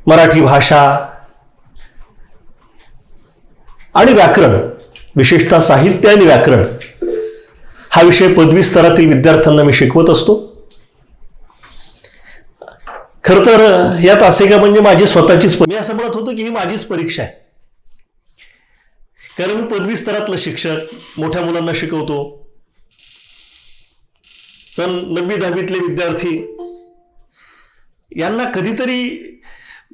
मराठी भाषा आणि व्याकरण, विशेषतः साहित्य आणि व्याकरण हा विषय पदवी स्तरातील विद्यार्थ्यांना मी शिकवत असतो. खर तर या तासिका म्हणजे माझी स्वतःचीच, मी असं म्हणत होतो की ही माझीच परीक्षा आहे. कारण मी पदवी स्तरातलं शिक्षक, मोठ्या मुलांना शिकवतो. पण 9वी-10वीतले विद्यार्थी यांना कधीतरी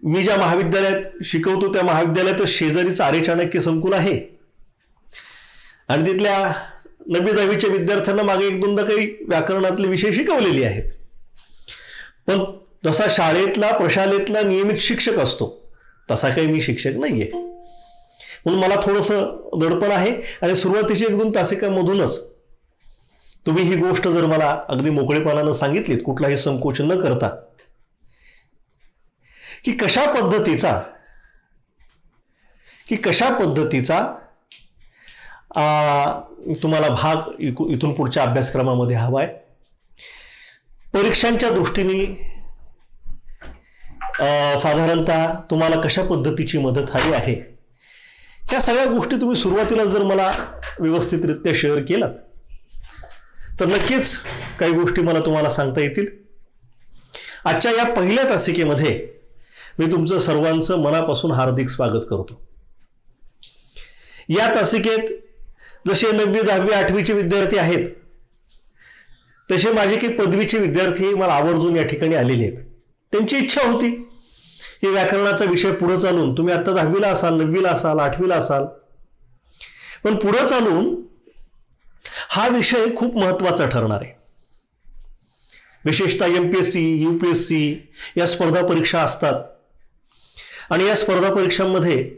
मी ज्या महाविद्यालयात शिकवतो त्या महाविद्यालयात शेजारीच आर्य चाणक्य संकुल आहे आणि तिथल्या 9वी-10वीच्या विद्यार्थ्यांना मागे 1-2दा काही व्याकरणातले विषय शिकवलेले आहेत. पण जसा शाळेतला प्रशालेतला नियमित शिक्षक असतो तसा काही मी शिक्षक नाहीये. म्हणून मला थोडंसं दडपण आहे आणि सुरुवातीच्या 1-2 तासिकांमधूनच तुम्ही ही गोष्ट जर मला अगदी मोकळेपणानं सांगितलीत, कुठलाही संकोच न करता, की कशा पद्धतीचा तुम्हाला भाग इथून पुढच्या अभ्यासक्रमामध्ये हवाय, परीक्षांच्या दृष्टीने साधारणतः तुम्हाला कशा पद्धतीची मदत हवी आहे, त्या सगळ्या गोष्टी तुम्ही सुरुवातीला जर मला व्यवस्थितरित्या शेअर केलात तर नक्कीच काही गोष्टी मला तुम्हाला सांगता येतील. आजच्या या पहिल्या तासिकेमध्ये मी तुमचं सर्वांचं मनापासून हार्दिक स्वागत करतो. या तासिकेत जसे 9वी, 10वी, 8वीचे विद्यार्थी आहेत तसे माझे काही पदवीचे विद्यार्थी मला आवर्जून या ठिकाणी आलेले आहेत. त्यांची इच्छा होती की व्याकरणाचा विषय पुढे चालून, तुम्ही आता 10वीला असाल, 9वीला असाल, 8वीला असाल, पण पुढे चालून हा विषय खूप महत्वाचा ठरणार आहे. विशेषतः MPSC, UPSC या स्पर्धा परीक्षा असतात आणि या स्पर्धा परीक्षांमध्ये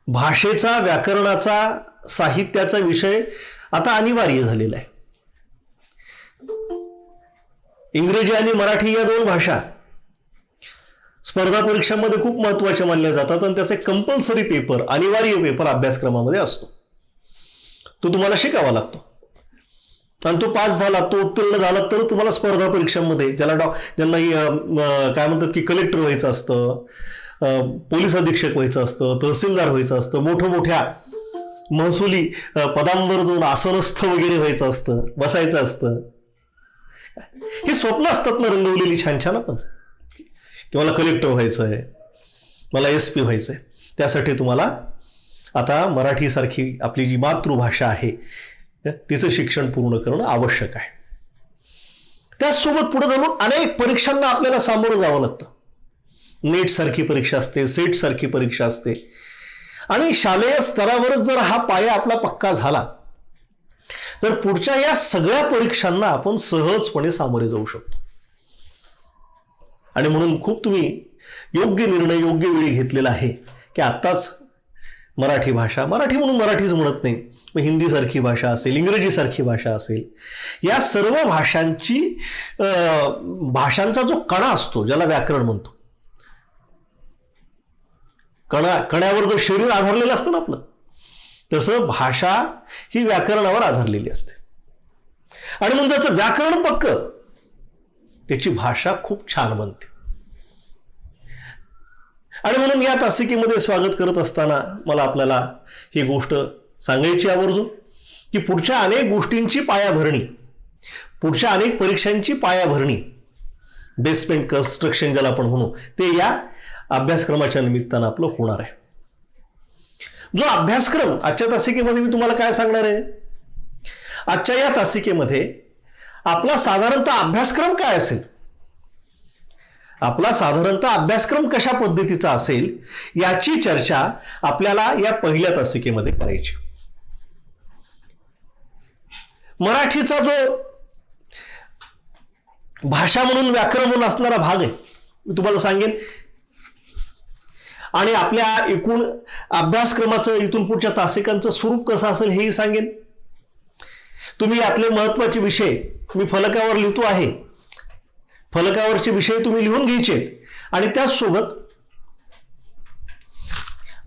भाषेचा, व्याकरणाचा, साहित्याचा विषय आता अनिवार्य झालेला आहे. इंग्रजी आणि मराठी या 2 भाषा स्पर्धा परीक्षांमध्ये खूप महत्वाच्या मानल्या जातात आणि त्याचा कंपल्सरी पेपर, अनिवार्य पेपर अभ्यासक्रमामध्ये असतो. तो तुम्हाला शिकावा लागतो आणि तो पास झाला, तो उत्तीर्ण झाला तर तुम्हाला स्पर्धा परीक्षांमध्ये ज्यांना काय म्हणतात की कलेक्टर व्हायचं असतं, पोलीस अधीक्षक व्हायचं असतं, तहसीलदार व्हायचं असतं, मोठ्या महसुली पदांवर जाऊन आसनस्थ वगैरे व्हायचं असतं, बसायचं असतं. ही स्वप्न असतात ना रंगवलेली छान छान. आपण की मला कलेक्टर व्हायचं आहे, मला SP व्हायचं आहे. त्यासाठी तुम्हाला आता मराठीसारखी आपली जी मातृभाषा आहे तिचं शिक्षण पूर्ण करणं आवश्यक आहे. त्याचसोबत पुढे जाऊन अनेक परीक्षांना आपल्याला सामोरं जावं लागतं. नेट सारखी परीक्षा असते, सेट सारखी परीक्षा असते आणि शालेय स्तरावरच जर हा पाया आपला पक्का झाला तर पुढच्या या सगळ्या परीक्षांना आपण सहजपणे सामोरे जाऊ शकतो. आणि म्हणून खूप तुम्ही योग्य निर्णय योग्य वेळी घेतलेला आहे की आत्ताच मराठी भाषा, मराठी म्हणून मराठीच म्हणत नाही, मग हिंदी सारखी भाषा असेल, इंग्रजी सारखी भाषा असेल, या सर्व भाषांचा जो कणा असतो ज्याला व्याकरण म्हणतो, कण्यावर जर शरीर आधारलेलं असतं ना आपलं, तसं भाषा ही व्याकरणावर आधारलेली असते. आणि म्हणून ज्याचं व्याकरण पक्क त्याची भाषा खूप छान बनते. आणि म्हणून या तासिकेमध्ये स्वागत करत असताना मला आपल्याला ही गोष्ट सांगायची आवर्जून की पुढच्या अनेक गोष्टींची पायाभरणी, पुढच्या अनेक परीक्षांची पायाभरणी, बेसमेंट कन्स्ट्रक्शन ज्याला आपण म्हणू, ते या अभ्यासक्रमाच्या निमित्तानं आपलं होणार आहे. जो अभ्यासक्रम आजच्या तासिकेमध्ये मी तुम्हाला काय सांगणार आहे, आजच्या या तासिकेमध्ये आपला साधारणतः अभ्यासक्रम काय असेल, आपला साधारणतः अभ्यासक्रम कशा पद्धतीचा असेल याची चर्चा आपल्याला या पहिल्या तासिकेमध्ये करायची. मराठीचा जो भाषा म्हणून व्याकरण म्हणून असणारा भाग आहे मी तुम्हाला सांगेन आणि आपल्या एकूण अभ्यासक्रमाचं इथून पुढच्या तासिकांचं स्वरूप कसं असेल हेही सांगेन. तुम्ही यातले महत्वाचे विषय मी फलकावर लिहितो आहे, फलकावरचे विषय तुम्ही लिहून घ्यायचे आणि त्याचसोबत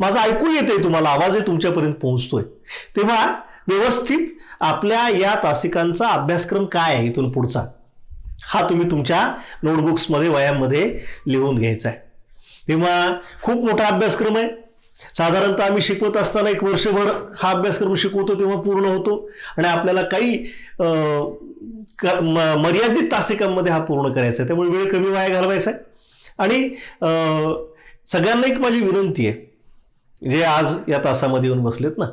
माझं ऐकू येतंय, तुम्हाला आवाजही तुमच्यापर्यंत पोहोचतोय, तेव्हा व्यवस्थित आपल्या या तासिकांचा अभ्यासक्रम काय आहे इथून पुढचा हा तुम्ही तुमच्या नोटबुक्समध्ये वह्यांमध्ये लिहून घ्यायचा आहे. तेव्हा खूप मोठा अभ्यासक्रम आहे. साधारणतः आम्ही शिकवत असताना एक वर्षभर हा अभ्यासक्रम शिकवतो तेव्हा पूर्ण होतो आणि आपल्याला काही मर्यादित तासिकांमध्ये हा पूर्ण करायचा आहे. त्यामुळे वेळ कमी वाया घालवायचा आहे. आणि सगळ्यांना एक माझी विनंती आहे, जे आज या तासामध्ये येऊन बसलेत ना,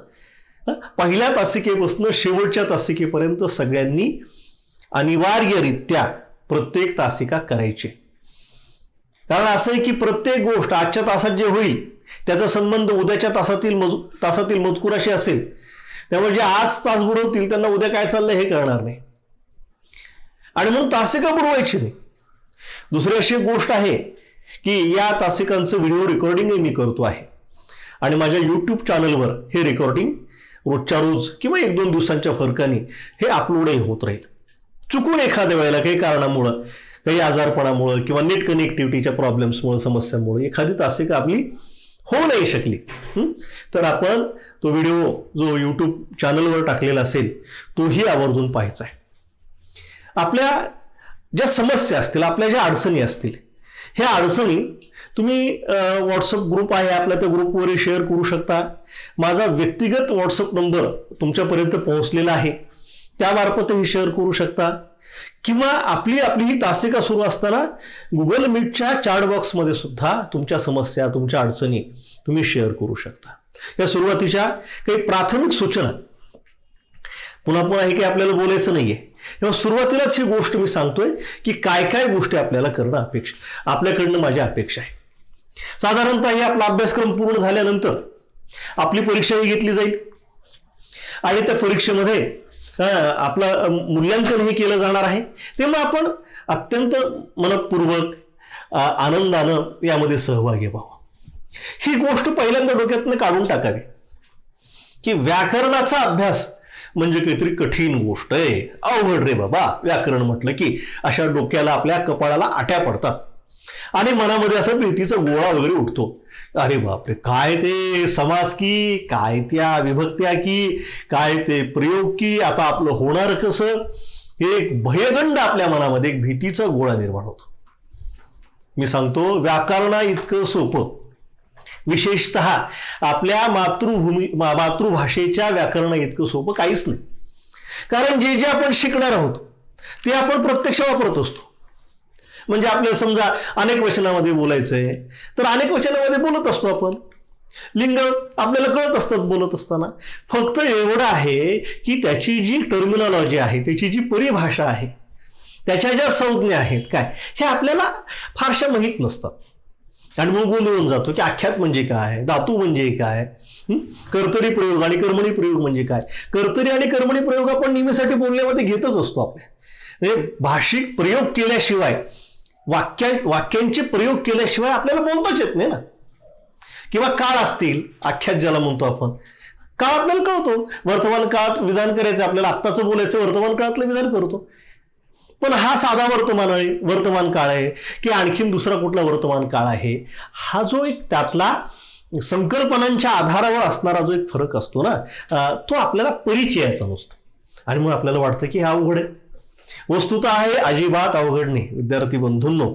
पहिल्या तासिकेपासून शेवटच्या तासिकेपर्यंत सगळ्यांनी अनिवार्यरित्या प्रत्येक तासिका करायची. कारण असं आहे की प्रत्येक गोष्ट आजच्या तासात जे होईल त्याचा संबंध उद्याच्या तासातील मजकुराशी असेल. त्यामुळे जे आज तास बुडवतील त्यांना उद्या काय चाललंय हे कळणार नाही आणि म्हणून तासिका बुडवायची नाही. दुसरी अशी एक गोष्ट आहे की या तासिकांचं व्हिडिओ रेकॉर्डिंगही मी करतो आहे आणि माझ्या यूट्यूब चॅनलवर हे रेकॉर्डिंग रोजच्या रोज किंवा 1-2 दिवसांच्या फरकाने हे अपलोडही होत राहील. चुकून एखाद्या वेळेला काही कारणामुळं, काही आजारपणामुळं किंवा नेट कनेक्टिव्हिटीच्या प्रॉब्लेम्समुळे, समस्यांमुळे एखादी तासिका आपली होऊ नाही शकली तर आपण तो व्हिडिओ जो यूट्यूब चॅनलवर टाकलेला असेल तोही आवर्जून पाहायचा आहे. आपल्या ज्या समस्या असतील, आपल्या ज्या अडचणी असतील, ह्या अडचणी तुम्ही व्हॉट्सअप ग्रुप आहे आपल्या, त्या ग्रुपवर शेअर करू शकता. माझा व्यक्तिगत व्हॉट्सअप नंबर तुमच्यापर्यंत पोहोचलेला आहे, त्यामार्फतही शेअर करू शकता. किंवा आपली ही तासिका सुरू असताना गुगल मीटच्या चॅट बॉक्समध्ये सुद्धा तुमच्या समस्या, तुमच्या अडचणी तुम्ही शेअर करू शकता. या सुरुवातीच्या काही प्राथमिक सूचना, पुन्हा आहे की आपल्याला बोलायचं नाहीये, तेव्हा सुरुवातीलाच ही गोष्ट मी सांगतोय की काय काय गोष्टी आपल्याला करणं आपल्याकडनं माझी अपेक्षा आहे. साधारणतः हे आपला अभ्यासक्रम पूर्ण झाल्यानंतर आपली परीक्षाही घेतली जाईल आणि त्या परीक्षेमध्ये आपलं मूल्यांकनही केलं जाणार आहे. तेव्हा आपण अत्यंत मनपूर्वक आनंदानं यामध्ये सहभागी व्हावा. ही गोष्ट पहिल्यांदा डोक्यातनं काढून टाकावी की व्याकरणाचा अभ्यास म्हणजे काहीतरी कठीण गोष्ट आहे, अवघड रे बाबा. व्याकरण म्हटलं की अशा डोक्याला, आपल्या कपाळाला आट्या पडतात आणि मनामध्ये असा भीतीचा गोळा वगैरे उठतो. अरे बापरे, काय ते समास की, काय त्या विभक्त्या की, काय ते प्रयोग की, आता आपलं होणार कसं, हे एक भयगंड आपल्या मनामध्ये एक भीतीचा गोळा निर्माण होतो. मी सांगतो, व्याकरणा इतकं सोपं, विशेषतः आपल्या मातृभाषेच्या व्याकरणा इतकं सोपं काहीच नाही. कारण जे आपण शिकणार आहोत ते आपण प्रत्यक्ष वापरत असतो. म्हणजे आपल्याला समजा अनेक वचनामध्ये बोलायचंय तर अनेक वचनामध्ये बोलत असतो आपण. लिंग आपल्याला कळत असतात बोलत असताना. फक्त एवढं आहे की त्याची जी टर्मिनॉलॉजी आहे, त्याची जी परिभाषा आहे, त्याच्या ज्या संज्ञा आहेत काय, हे आपल्याला फारशा माहीत नसतात. आणि मग बोलून जातो की आख्यात म्हणजे काय, धातू म्हणजे काय, कर्तरी प्रयोग आणि कर्मणी प्रयोग म्हणजे काय. कर्तरी आणि कर्मणी प्रयोग आपण नेहमीसाठी बोलण्यामध्ये घेतच असतो. आपल्या म्हणजे भाषिक प्रयोग केल्याशिवाय, वाक्यांचे प्रयोग केल्याशिवाय आपल्याला बोलताच येत नाही ना. किंवा काळ असतील, आख्यात ज्याला म्हणतो आपण, काळ आपल्याला कळतो. वर्तमान काळात विधान करायचं आपल्याला, आत्ताचं बोलायचं वर्तमान काळातलं विधान करतो. पण हा साधा वर्तमान काळ आहे की आणखीन दुसरा कुठला वर्तमान काळ आहे, हा जो एक त्यातला संकल्पनांच्या आधारावर असणारा जो एक फरक असतो ना, तो आपल्याला परिचयाचा नसतो. आणि मग आपल्याला वाटतं की हा अवघड आहे. वस्तुतः आहे अजिबात अवघड नाही. विद्यार्थी बंधूंनो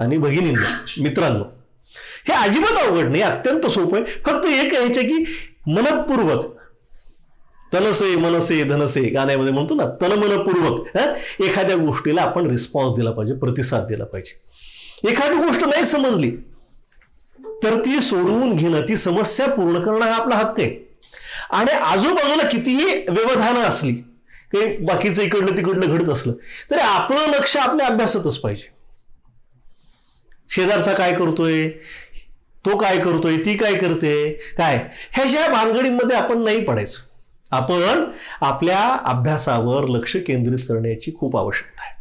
आणि भगिनींनो, मित्रांनो, हे अजिबात अवघड नाही, अत्यंत सोपं आहे. फक्त एक यायचे की मनपूर्वक, तनसे मनसे धनसे गाण्यामध्ये म्हणतो ना, तनमनपूर्वक एखाद्या गोष्टीला आपण रिस्पॉन्स दिला पाहिजे, प्रतिसाद दिला पाहिजे. एखादी गोष्ट नाही समजली तर ती सोडवून घेणं, ती समस्या पूर्ण करणं हा आपला हक्क आहे. आणि आजूबाजूला कितीही व्यवधानं असली, काही बाकीचं इकडलं तिकडलं घडत असलं तरी आपलं लक्ष आपल्या अभ्यासातच पाहिजे. शेजारचा काय करतोय, तो काय करतोय, ती काय करते, काय, ह्याच्या भानगडीमध्ये आपण नाही पडायचं. आपण आपल्या अभ्यासावर लक्ष केंद्रित करण्याची खूप आवश्यकता आहे.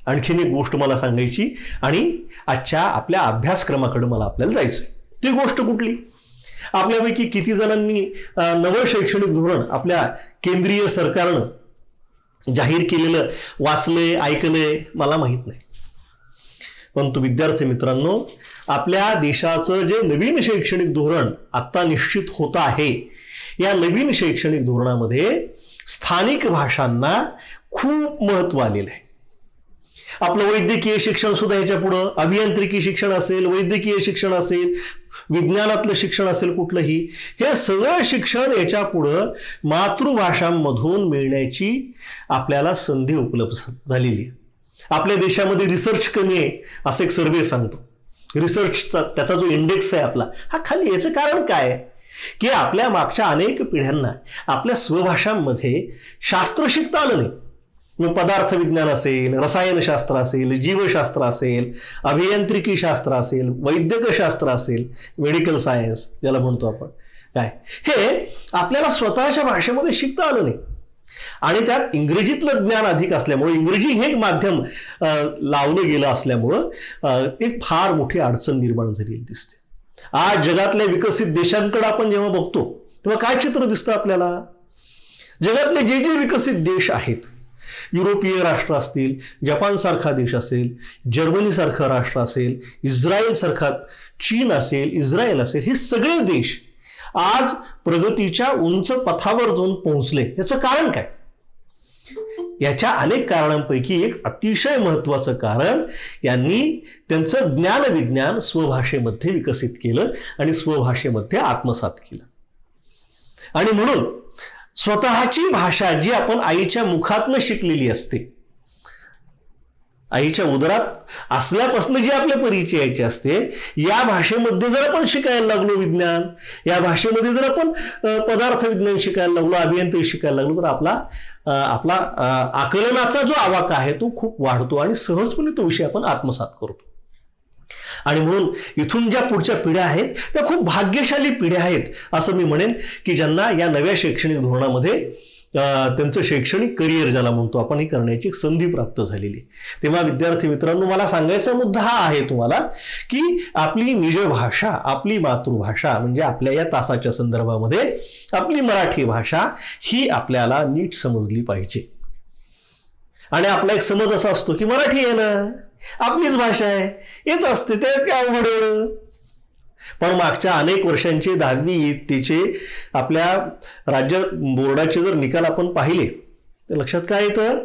आणखीन एक गोष्ट मला सांगायची आणि आजच्या आपल्या अभ्यासक्रमाकडे मला आपल्याला जायचंय. ती गोष्ट कुठली? आपल्यापैकी किती जणांनी नवं शैक्षणिक धोरण आपल्या केंद्रीय सरकारनं जाहीर केलेलं वाचले, ऐकले, मला माहित नाही. परंतु विद्यार्थी मित्रांनो, आपल्या देशाचं जे नवीन शैक्षणिक धोरण आता निश्चित होत आहे, या नवीन शैक्षणिक धोरणामध्ये स्थानिक भाषांना खूप महत्व आलेलं आहे. आपलं वैद्यकीय शिक्षण सुद्धा ह्याच्या पुढं, अभियांत्रिकी शिक्षण असेल, वैद्यकीय शिक्षण असेल, विज्ञानातलं शिक्षण असेल कुठलंही, हे सगळं शिक्षण याच्या पुढं मातृभाषांमधून मिळण्याची आपल्याला संधी उपलब्ध झालेली आहे. आपल्या देशामध्ये रिसर्च कमी आहे असं एक सर्व्हे सांगतो. रिसर्चचा त्याचा जो इंडेक्स आहे आपला हा खाली. याचं कारण काय आहे की आपल्या मागच्या अनेक पिढ्यांना आपल्या स्वभाषांमध्ये शास्त्र शिकता आलं नाही. मग पदार्थ विज्ञान असेल, रसायनशास्त्र असेल, जीवशास्त्र असेल, अभियांत्रिकी शास्त्र असेल, वैद्यकशास्त्र असेल, मेडिकल सायन्स ज्याला म्हणतो आपण, काय हे आपल्याला स्वतःच्या भाषेमध्ये शिकता आलं नाही. आणि त्यात इंग्रजीतलं ज्ञान अधिक असल्यामुळे, इंग्रजी हे माध्यम लावलं गेलं असल्यामुळं एक फार मोठी अडचण निर्माण झालेली दिसते. आज जगातल्या विकसित देशांकडे आपण जेव्हा बघतो तेव्हा काय चित्र दिसतं आपल्याला? जगातले जे जे विकसित देश आहेत, युरोपीय राष्ट्र असतील, जपान सारखा देश असेल, जर्मनी सारखं राष्ट्र असेल, इस्रायल सारखा, चीन असेल, इस्रायल असेल, हे सगळे देश आज प्रगतीच्या उंच पथावर जाऊन पोहोचले. याचं कारण काय? याच्या अनेक कारणांपैकी एक अतिशय महत्वाचं कारण, यांनी त्यांचं ज्ञान विज्ञान स्वभाषेमध्ये विकसित केलं आणि स्वभाषेमध्ये आत्मसात केलं. आणि म्हणून स्वतःची भाषा जी आपण आईच्या मुखातनं शिकलेली असते, आईच्या उदरात असल्यापासून जी आपल्या परिचयाची असते, या भाषेमध्ये जर आपण शिकायला लागलो विज्ञान, या भाषेमध्ये जर आपण पदार्थ विज्ञान शिकायला लागलो, अभियांत्रिकी शिकायला लागलो, तर आपला आकलनाचा जो आवाका आहे तो खूप वाढतो आणि सहजपणे तो विषय आपण आत्मसात करतो. आणि म्हणून इथून ज्या पुढच्या पिढ्या आहेत त्या खूप भाग्यशाली पिढ्या आहेत असं मी म्हणेन, की ज्यांना या नव्या शैक्षणिक धोरणामध्ये त्यांचं शैक्षणिक करिअर ज्याला म्हणतो आपण, ही करण्याची एक संधी प्राप्त झालेली. तेव्हा विद्यार्थी मित्रांनो, मला सांगायचा मुद्दा हा आहे तुम्हाला, की आपली निज भाषा, आपली मातृभाषा म्हणजे आपल्या या तासाच्या संदर्भामध्ये आपली मराठी भाषा ही आपल्याला नीट समजली पाहिजे. आणि आपला एक समज असा असतो की मराठी आहे ना, आपलीच भाषा आहे, येत असते, त्यात काय अवघड. पण मागच्या अनेक वर्षांचे 10वी इयत्तेचे आपल्या राज्य बोर्डाचे जर निकाल आपण पाहिले तर लक्षात काय येतं?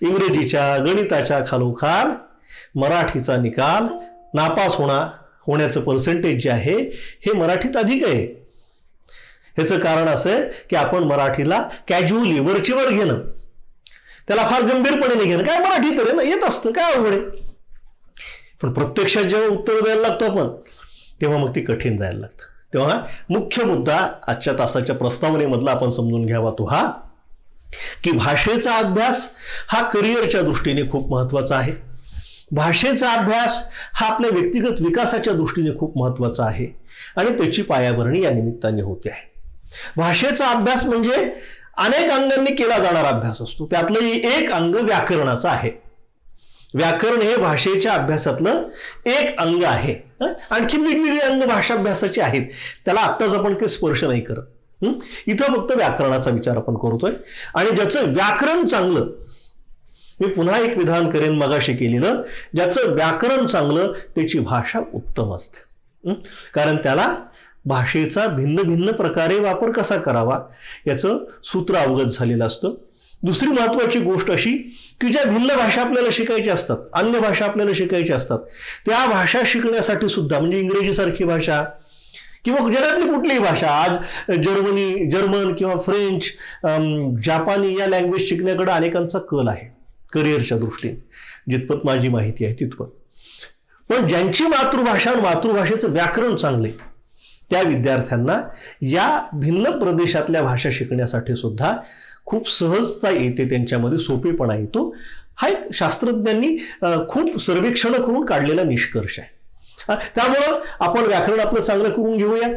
इंग्रजीच्या, गणिताच्या खालोखाल मराठीचा निकाल नापास होण्याचं पर्सेंटेज जे आहे हे मराठीत अधिक आहे. ह्याचं कारण असं की आपण मराठीला कॅज्युअली वरचेवर घेणं, त्याला फार गंभीरपणे नाही घेणं. काय मराठी तर आहे ना, येत असतं, काय अवघड आहे. पण प्रत्यक्षात जेव्हा उत्तर द्यायला लागतो आपण तेव्हा मग ती कठीण जायला लागतं. तेव्हा मुख्य मुद्दा आजच्या तासाच्या प्रस्तावनेमधला आपण समजून घ्यावा तो हा, की भाषेचा अभ्यास हा करिअरच्या दृष्टीने खूप महत्वाचा आहे. भाषेचा अभ्यास हा आपल्या व्यक्तिगत विकासाच्या दृष्टीने खूप महत्वाचा आहे आणि त्याची पायाभरणी या निमित्ताने होते आहे. भाषेचा अभ्यास म्हणजे अनेक अंगांनी केला जाणारा अभ्यास असतो. त्यातलं एक अंग व्याकरणाचं आहे. व्याकरण हे भाषेच्या अभ्यासातलं एक अंग आहे. आणखी वेगवेगळी अंग भाषाभ्यासाची आहेत, त्याला आत्ताच आपण काही स्पर्श नाही करत. इथं फक्त व्याकरणाचा विचार आपण करतोय. आणि ज्याचं व्याकरण चांगलं, मी पुन्हा एक विधान करेन मगाशी केलेलं, ज्याचं व्याकरण चांगलं त्याची भाषा उत्तम असते. कारण त्याला भाषेचा भिन्न भिन्न प्रकारे वापर कसा करावा याचं सूत्र अवगत झालेलं असतं. दुसरी महत्वाची गोष्ट अशी की ज्या भिन्न भाषा आपल्याला शिकायच्या असतात, अन्य भाषा आपल्याला शिकायच्या असतात, त्या भाषा शिकण्यासाठी सुद्धा, म्हणजे इंग्रजीसारखी भाषा किंवा जगातली कुठलीही भाषा, आज जर्मन किंवा फ्रेंच, जापानी या लँग्वेज शिकण्याकडे अनेकांचा कल आहे करिअरच्या दृष्टीने, जितपत माझी माहिती आहे तितपत. पण ज्यांची मातृभाषा आणि मातृभाषेचं व्याकरण चांगले, त्या विद्यार्थ्यांना या भिन्न प्रदेशातल्या भाषा शिकण्यासाठी सुद्धा खूप सहजता येते, त्यांच्यामध्ये सोपेपणा येतो. हा एक शास्त्रज्ञांनी खूप सर्वेक्षण करून काढलेला निष्कर्ष आहे. त्यामुळं आपण व्याकरण आपलं चांगलं करून घेऊया,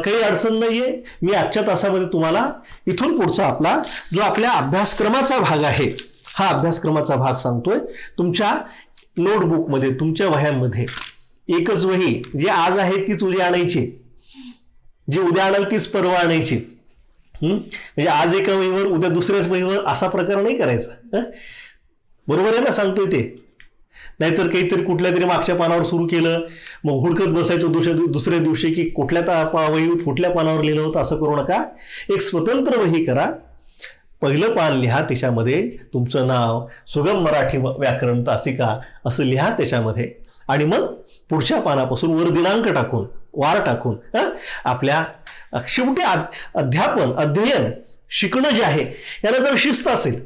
काही अडचण नाहीये. मी आजच्या तासामध्ये तुम्हाला इथून पुढचा आपला जो आपल्या अभ्यासक्रमाचा भाग आहे हा अभ्यासक्रमाचा भाग सांगतोय. तुमच्या नोटबुकमध्ये, तुमच्या वह्यांमध्ये एकच वही, जी आज आहे तीच उद्या आणायची, जी उद्या आणाल तीच परवा आणायची. म्हणजे आज एका वहीवर उद्या दुसऱ्याच वहीवर असा प्रकार नाही करायचा. बरोबर आहे ना सांगतोय ते? नाहीतर काहीतरी कुठल्या तरी मागच्या पानावर सुरू केलं, मग हुडकत बसायचं दुसऱ्या दिवशी की कुठल्या वहीत कुठल्या पानावर लिहिलं होतं. असं करू नका. एक स्वतंत्र वही करा, पहिलं पान लिहा, त्याच्यामध्ये तुमचं नाव, सुगम मराठी व्याकरण तासिका असं लिहा त्याच्यामध्ये, आणि मग पुढच्या पानापासून वर दिनांक टाकून, वार टाकून आपल्या शेवटी अध्ययन शिकणं जे आहे याला जर शिस्त असेल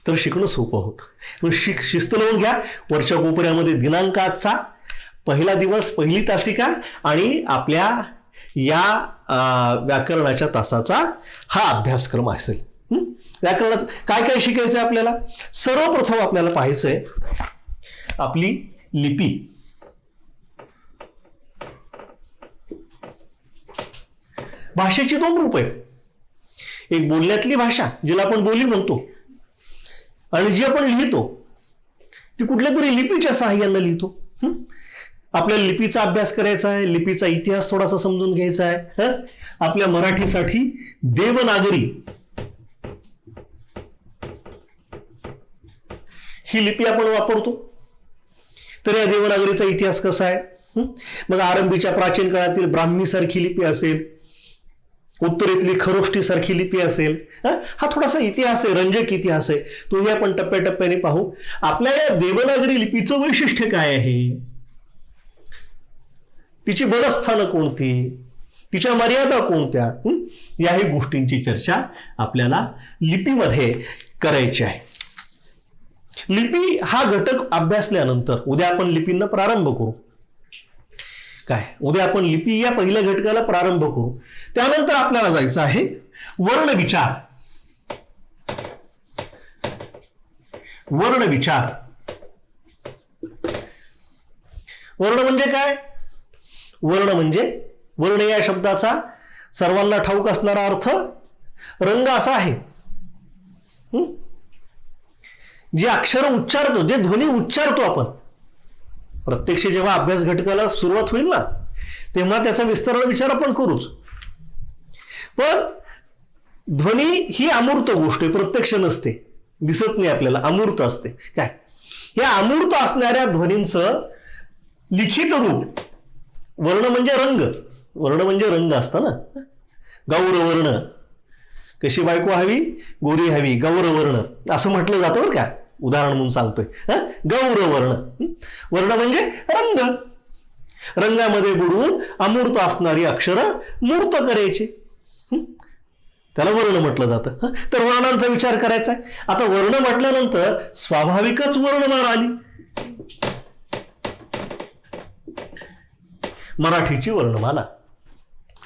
तर शिकणं सोपं होतं. शिस्त लावून घ्या. वरच्या कोपऱ्यामध्ये दिनांक आजचा, पहिला दिवस, पहिली तासिका आणि आपल्या या व्याकरणाच्या तासाचा हा अभ्यासक्रम असेल. व्याकरणाचं काय काय शिकायचं आहे आपल्याला? सर्वप्रथम आपल्याला पाहायचंय आपली लिपी. भाषेची दोन रूप आहेत. एक बोलण्यातली भाषा, जिला आपण बोली म्हणतो, आणि जी आपण लिहितो ती कुठल्या तरी लिपीच्या सहाय्याने लिहितो. आपल्याला लिपीचा अभ्यास करायचा आहे, लिपीचा इतिहास थोडासा समजून घ्यायचा आहे. आपल्या मराठीसाठी देवनागरी ही लिपी आपण वापरतो. तर या देवनागरीचा इतिहास कसा आहे? मग आरंभीच्या प्राचीन काळातील ब्राह्मी सारखी लिपी असेल, उत्तरेतली खरोष्टी सारखी लिपी असेल. हा थोडासा इतिहास आहे, रंजक इतिहास आहे. तोही आपण टप्प्याटप्प्याने पाहू. आपल्या या देवनागरी लिपीचं वैशिष्ट्य काय आहे, तिची बलस्थानं कोणती, तिच्या मर्यादा कोणत्या, याही गोष्टींची चर्चा आपल्याला लिपीमध्ये करायची आहे. लिपी हा घटक अभ्यासल्यानंतर उद्या आपण लिपींना प्रारंभ करू. उद्या आपण लिपी या पहिल्या घटकाला प्रारंभ करू. त्यानंतर आपल्याला जायचं आहे वर्णविचार. वर्णविचार, वर्ण म्हणजे काय? वर्ण या शब्दाचा सर्वांना ठाऊक असणारा अर्थ रंग असा आहे. जे अक्षर उच्चारतो, जे ध्वनी उच्चारतो आपण, प्रत्यक्ष जेव्हा अभ्यास घटकाला सुरुवात होईल ना तेव्हा त्याचा विस्तार विचार आपण करूच. पण ध्वनी ही अमूर्त गोष्ट आहे, प्रत्यक्ष नसते, दिसत नाही आपल्याला, अमूर्त असते. या अमूर्त असणाऱ्या ध्वनींचं लिखित रूप वर्ण म्हणजे रंग असतं ना. गौरवर्ण, कशी बायको हवी, गोरी हवी, गौरवर्ण असं म्हटलं जातं बरं का, उदाहरण म्हणून सांगतोय. गौरवर्ण, वर्ण म्हणजे रंग. रंगामध्ये बुडवून अमूर्त असणारी अक्षरं मूर्त करायची, त्याला वर्ण म्हटलं जातं. तर वर्णांचा विचार करायचा आहे. आता वर्ण म्हटल्यानंतर स्वाभाविकच वर्णमाला आली. मराठीची वर्णमाला,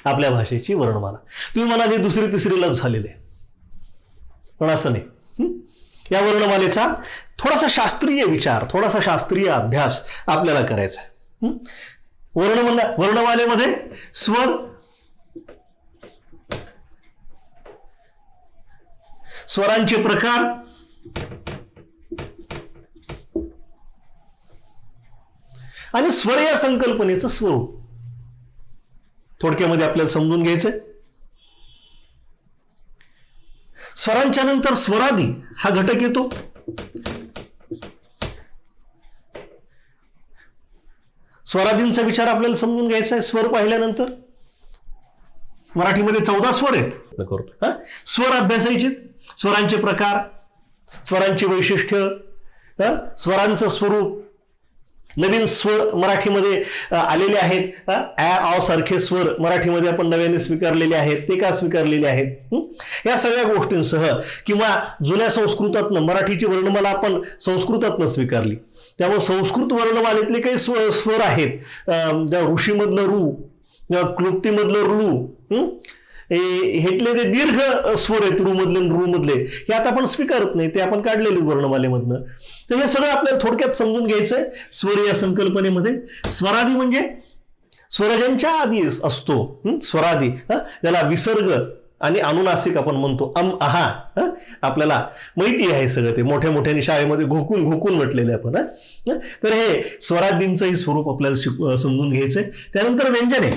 आपल्या भाषेची वर्णमाला. तुम्ही म्हणाले दुसरी तिसरीलाच झालेले, पण असं नाही. या वर्णमालेचा थोडासा शास्त्रीय विचार, थोडासा शास्त्रीय अभ्यास आपल्याला करायचा आहे. वर्णमालेमध्ये स्वर, स्वरांचे प्रकार, आणि स्वर या संकल्पनेचं स्वरूप थोडक्यामध्ये आपल्याला समजून घ्यायचंय. स्वरांच्या नंतर स्वरादी हा घटक येतो. स्वरादींचा विचार आपल्याला समजून घ्यायचा आहे. स्वर पाहिल्यानंतर मराठीमध्ये 14 स्वर आहेत. स्वर अभ्यासायचे, स्वरांचे प्रकार, स्वरांचे वैशिष्ट्य, स्वरांचं स्वरूप. नवीन स्वर मराठीमध्ये आलेले आहेत. आ सारखे स्वर मराठीमध्ये आपण नव्याने स्वीकारलेले आहेत, ते का स्वीकारलेले आहेत, या सगळ्या गोष्टींसह, किंवा जुन्या संस्कृतातनं मराठीची वर्णमाला आपण संस्कृतातनं स्वीकारली, त्यामुळे संस्कृत वर्णमालेतले काही स्वर आहेत, त्या ऋषीमधलं रू, क्लुप्तीमधलं ऋ, हेतले ते दीर्घ स्वर आहेत, रू मधले हे आता आपण स्वीकारत नाही, ते आपण काढलेले वर्णमालेमधनं. तर हे सगळं आपल्याला थोडक्यात समजून घ्यायचंय. स्वर या संकल्पनेमध्ये स्वरादी म्हणजे स्वरजांच्या आधी असतो स्वरादी, ज्याला विसर्ग आणि अनुनासिक आपण म्हणतो. आहा, आपल्याला माहिती आहे सगळं, ते मोठ्या मोठ्याने शाळेमध्ये घोकून म्हटलेले आपण. तर हे स्वरादींचंही स्वरूप आपल्याला समजून घ्यायचंय. त्यानंतर व्यंजने.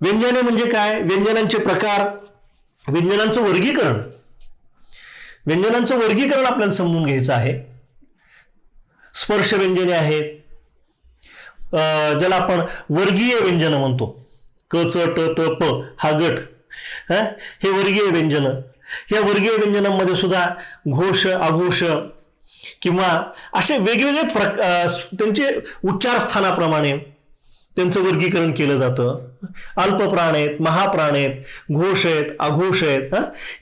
व्यंजने म्हणजे काय? व्यंजनांचे प्रकार, व्यंजनांचं वर्गीकरण. व्यंजनांचं वर्गीकरण आपल्याला समजून घ्यायचं आहे. स्पर्श व्यंजने आहेत, ज्याला आपण वर्गीय व्यंजन म्हणतो, क च ट त प हा गट, हे वर्गीय व्यंजन. या वर्गीय व्यंजनांमध्ये सुद्धा घोष, अघोष किंवा असे वेगवेगळे त्यांचे उच्चार स्थानाप्रमाणे त्यांचं वर्गीकरण केलं जातं. अल्पप्राण आहेत, महाप्राण आहेत, घोष आहेत, अघोष आहेत.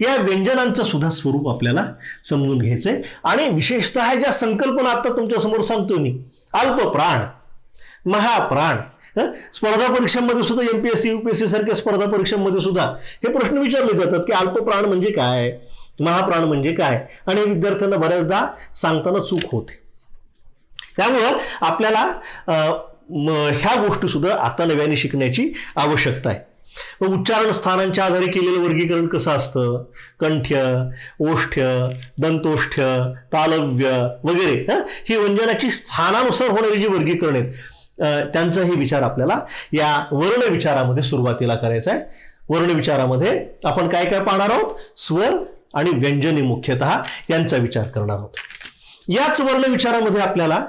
या व्यंजनांचं सुद्धा स्वरूप आपल्याला समजून घ्यायचंय. आणि विशेषतः ज्या संकल्पना आता तुमच्या समोर सांगतोय मी, अल्पप्राण, महाप्राण, स्पर्धा परीक्षांमध्ये सुद्धा एमपीएससी यूपीएससी सारख्या स्पर्धा परीक्षांमध्ये सुद्धा हे प्रश्न विचारले जातात की अल्पप्राण म्हणजे काय, महाप्राण म्हणजे काय, आणि विद्यार्थ्यांना बऱ्याचदा सांगताना चूक होते. त्यामुळं आपल्याला ह्या गोष्टी सुद्धा आता नव्याने शिकण्याची आवश्यकता आहे. मग उच्चारण स्थानांच्या आधारे केलेलं वर्गीकरण कसं असतं, कंठ्य, ओष्ठ्य, दंतोष्ठ्य, तालव्य वगैरे, ही व्यंजनाची स्थानानुसार होणारी जी वर्गीकरण आहेत त्यांचाही विचार आपल्याला या वर्ण विचारामध्ये सुरुवातीला करायचा आहे. वर्ण विचारामध्ये आपण काय काय पाहणार आहोत, स्वर आणि व्यंजने मुख्यतः यांचा विचार करणार आहोत. याच वर्ण विचारामध्ये आपल्याला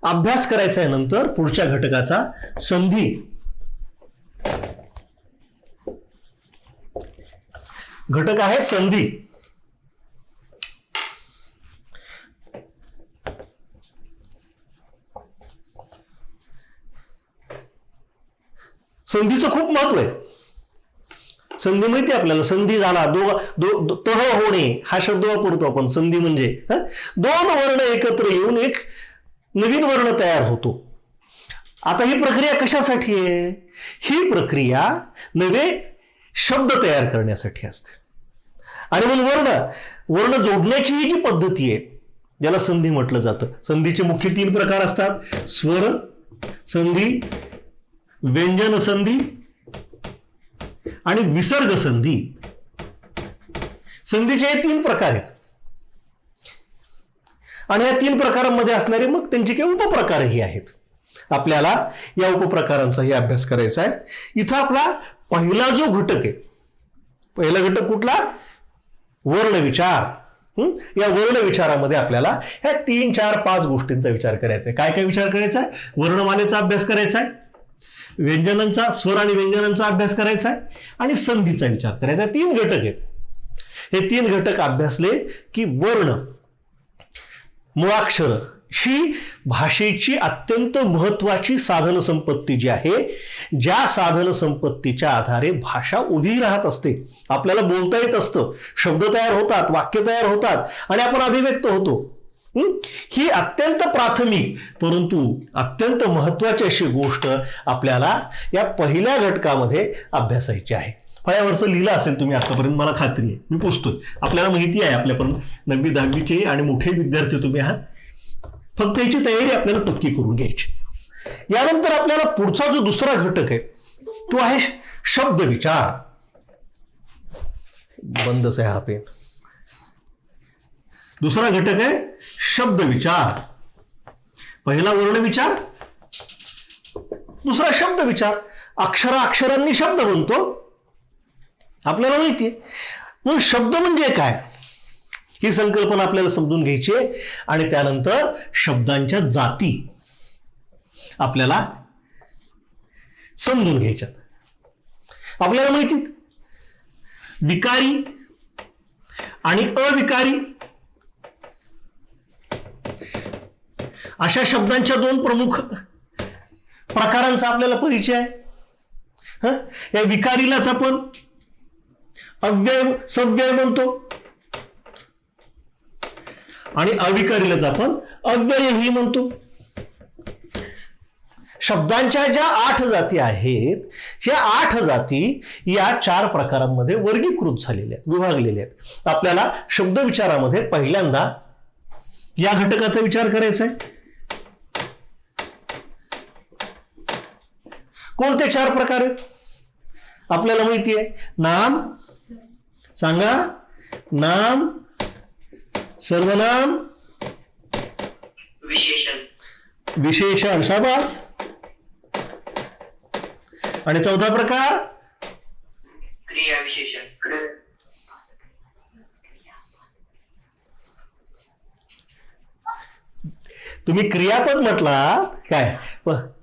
अभ्यास करायचा आहे नंतर पुढच्या घटकाचा संधी. घटक आहे संधी. संधीचं खूप महत्व आहे. संधी माहिती आपल्याला, संधी झाला, तह होणे हा शब्द वापरतो आपण. संधी म्हणजे दोन वर्ण एकत्र येऊन एक नवीन वर्ण तयार होतो. आता ही प्रक्रिया कशासाठी आहे? ही प्रक्रिया नवे शब्द तयार करण्यासाठी असते. आणि मग वर्ण जोडण्याची ही जी पद्धती आहे ज्याला संधी म्हटलं जातं. संधीचे मुख्य 3 प्रकार असतात, स्वर संधी, व्यंजन संधी आणि विसर्ग संधी. संधीचे हे 3 प्रकार आहेत. आणि या 3 प्रकारांमध्ये असणारे मग त्यांचे काही उपप्रकारही आहेत. आपल्याला या उपप्रकारांचाही अभ्यास करायचा आहे. इथं आपला पहिला जो घटक आहे, पहिला घटक कुठला? वर्ण विचार. या वर्ण विचारामध्ये आपल्याला ह्या 3, 4, 5 गोष्टींचा विचार करायचा आहे. काय काय विचार करायचा आहे? वर्णमालेचा अभ्यास करायचा आहे, व्यंजनांचा, स्वर आणि व्यंजनांचा अभ्यास करायचा आहे, आणि संधीचा विचार करायचा आहे. 3 घटक आहेत. हे 3 घटक अभ्यासले की वर्ण, मुळाक्षर ही भाषेची अत्यंत महत्वाची साधन संपत्ती जी आहे, ज्या साधन संपत्तीच्या आधारे भाषा उभी राहत असते, आपल्याला बोलता येत असतं, शब्द तयार होतात, वाक्य तयार होतात आणि आपण अभिव्यक्त होतो. ही अत्यंत प्राथमिक परंतु अत्यंत महत्वाची अशी गोष्ट आपल्याला या पहिल्या घटकामध्ये अभ्यासायची आहे. फळ्यावरचं लिहिलं असेल तुम्ही आतापर्यंत, मला खात्री आहे, मी पुसतोय. आपल्याला माहिती आहे आपल्यापर्यंत 9वी 10वीचे आणि मोठे विद्यार्थी तुम्ही आहात. फक्त याची तयारी आपल्याला पक्की करून घ्यायची. यानंतर आपल्याला पुढचा जो दुसरा घटक आहे तो आहे शब्द विचार. बंदच आहे हा पेन. दुसरा घटक आहे शब्द विचार. पहिला वर्ण विचार, दुसरा शब्द विचार. अक्षरांनी शब्द बनतो, आपल्याला माहितीये. मग शब्द म्हणजे काय ही संकल्पना आपल्याला समजून घ्यायची आहे. आणि त्यानंतर शब्दांच्या जाती आपल्याला समजून घ्यायच्यात. आपल्याला माहिती विकारी आणि अविकारी अशा शब्दांच्या 2 प्रमुख प्रकारांचा आपल्याला परिचय आहे. या विकारीलाच आपण अव्यय सव्यय म्हणतो आणि अविकारीलाच आपण अव्ययही म्हणतो. शब्दांच्या ज्या 8 जाती आहेत, ह्या 8 जाती या 4 प्रकारांमध्ये वर्गीकृत झालेल्या आहेत, विभागलेल्या आहेत. आपल्याला शब्द विचारामध्ये पहिल्यांदा या घटकाचा विचार करायचा आहे. कोणते 4 प्रकार आहेत आपल्याला माहिती आहे? नाम सांगा. नाम, सर्वनाम, विशेषण. शाबास. आणि 4था प्रकार क्रिया विशेषण. तुम्ही क्रियापद म्हटलात काय,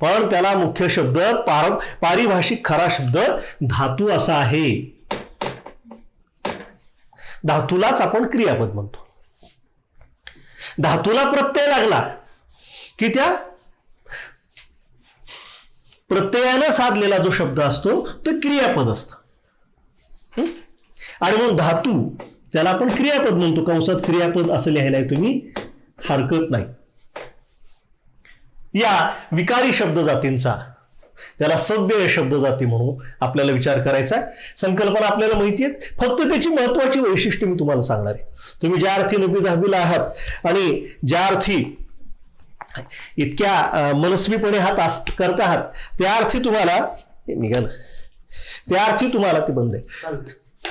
पण त्याला मुख्य शब्द पारिभाषिक खरा शब्द धातू असा आहे. धातूलाच आपण क्रियापद म्हणतो. धातूला प्रत्यय लागला की त्या प्रत्ययानं साधलेला जो शब्द असतो तो क्रियापद असतं. आणि म्हणून धातू त्याला आपण क्रियापद म्हणतो. कंसात क्रियापद असं लिहायला तुम्ही हरकत नाही. या विकारी शब्द जातींचा, त्याला सव्यय शब्द जाती म्हणून आपल्याला विचार करायचा आहे. संकल्पना आपल्याला माहिती आहेत, फक्त त्याची महत्वाची वैशिष्ट्य मी तुम्हाला सांगणार आहे. तुम्ही ज्या अर्थी 9वी-10वीला आहात आणि ज्या अर्थी इतक्या मनस्वीपणे करता आहात, त्या अर्थी तुम्हाला निघाल, त्या अर्थी तुम्हाला ते बंद आहे,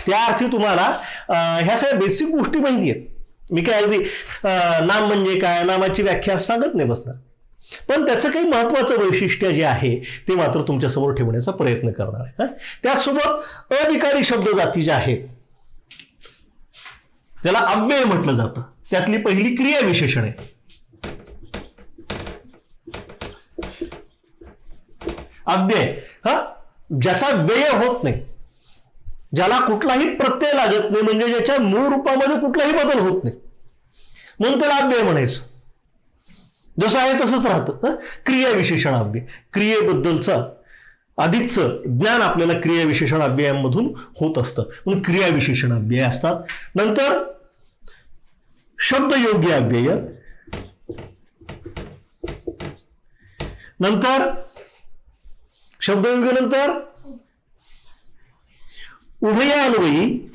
त्या अर्थी तुम्हाला ह्या सगळ्या बेसिक गोष्टी माहिती आहेत. मी काय अगदी नाम म्हणजे काय, नामाची व्याख्या सांगत नाही बसणार, पण त्याचं काही महत्वाचं वैशिष्ट्य जे आहे ते मात्र तुमच्यासमोर ठेवण्याचा प्रयत्न करणार आहे. त्याचसोबत अविकारी शब्द जाती ज्या आहेत त्याला अव्यय म्हटलं जातं. त्यातली पहिली क्रिया विशेषण आहे. अव्यय ज्याचा व्यय होत नाही, ज्याला कुठलाही प्रत्यय लागत नाही, म्हणजे ज्याच्या मूळ रूपामध्ये कुठलाही बदल होत नाही, म्हणून त्याला अव्यय म्हणायचं. जसं आहे तसंच राहतं. क्रिया विशेषण अव्यय, क्रियेबद्दलचं अधिकचं ज्ञान आपल्याला क्रिया विशेषण अव्ययांमधून होत असतं, म्हणून क्रिया विशेषण अव्यय असतात. नंतर शब्दयोग्य अव्यय, नंतर शब्दयोग्य, नंतर उभयान्वयी,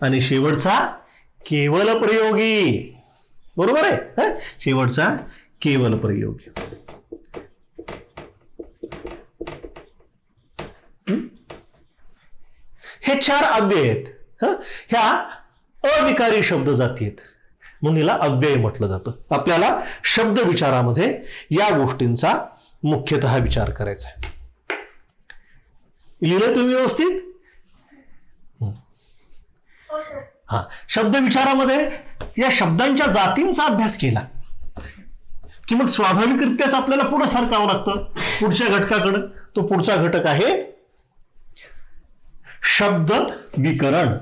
आणि शेवटचा केवल प्रयोगी. बरोबर आहे, शेवटचा केवल प्रयोगी. हे 4 अव्यय आहेत. ह्या अविकारी शब्द जाती आहेत, म्हणून हिला अव्यय म्हटलं जातं. आपल्याला शब्द विचारामध्ये या गोष्टींचा मुख्यतः विचार करायचा आहे. लिहिलं तुम्ही व्यवस्थित? हा, शब्द विचारामध्ये या शब्दांच्या जातींचा अभ्यास केला की मग स्वाभाविकरित्याच आपल्याला पुढे सरकावं लागतं पुढच्या घटकाकडे. तो पुढचा घटक आहे शब्द विकरण.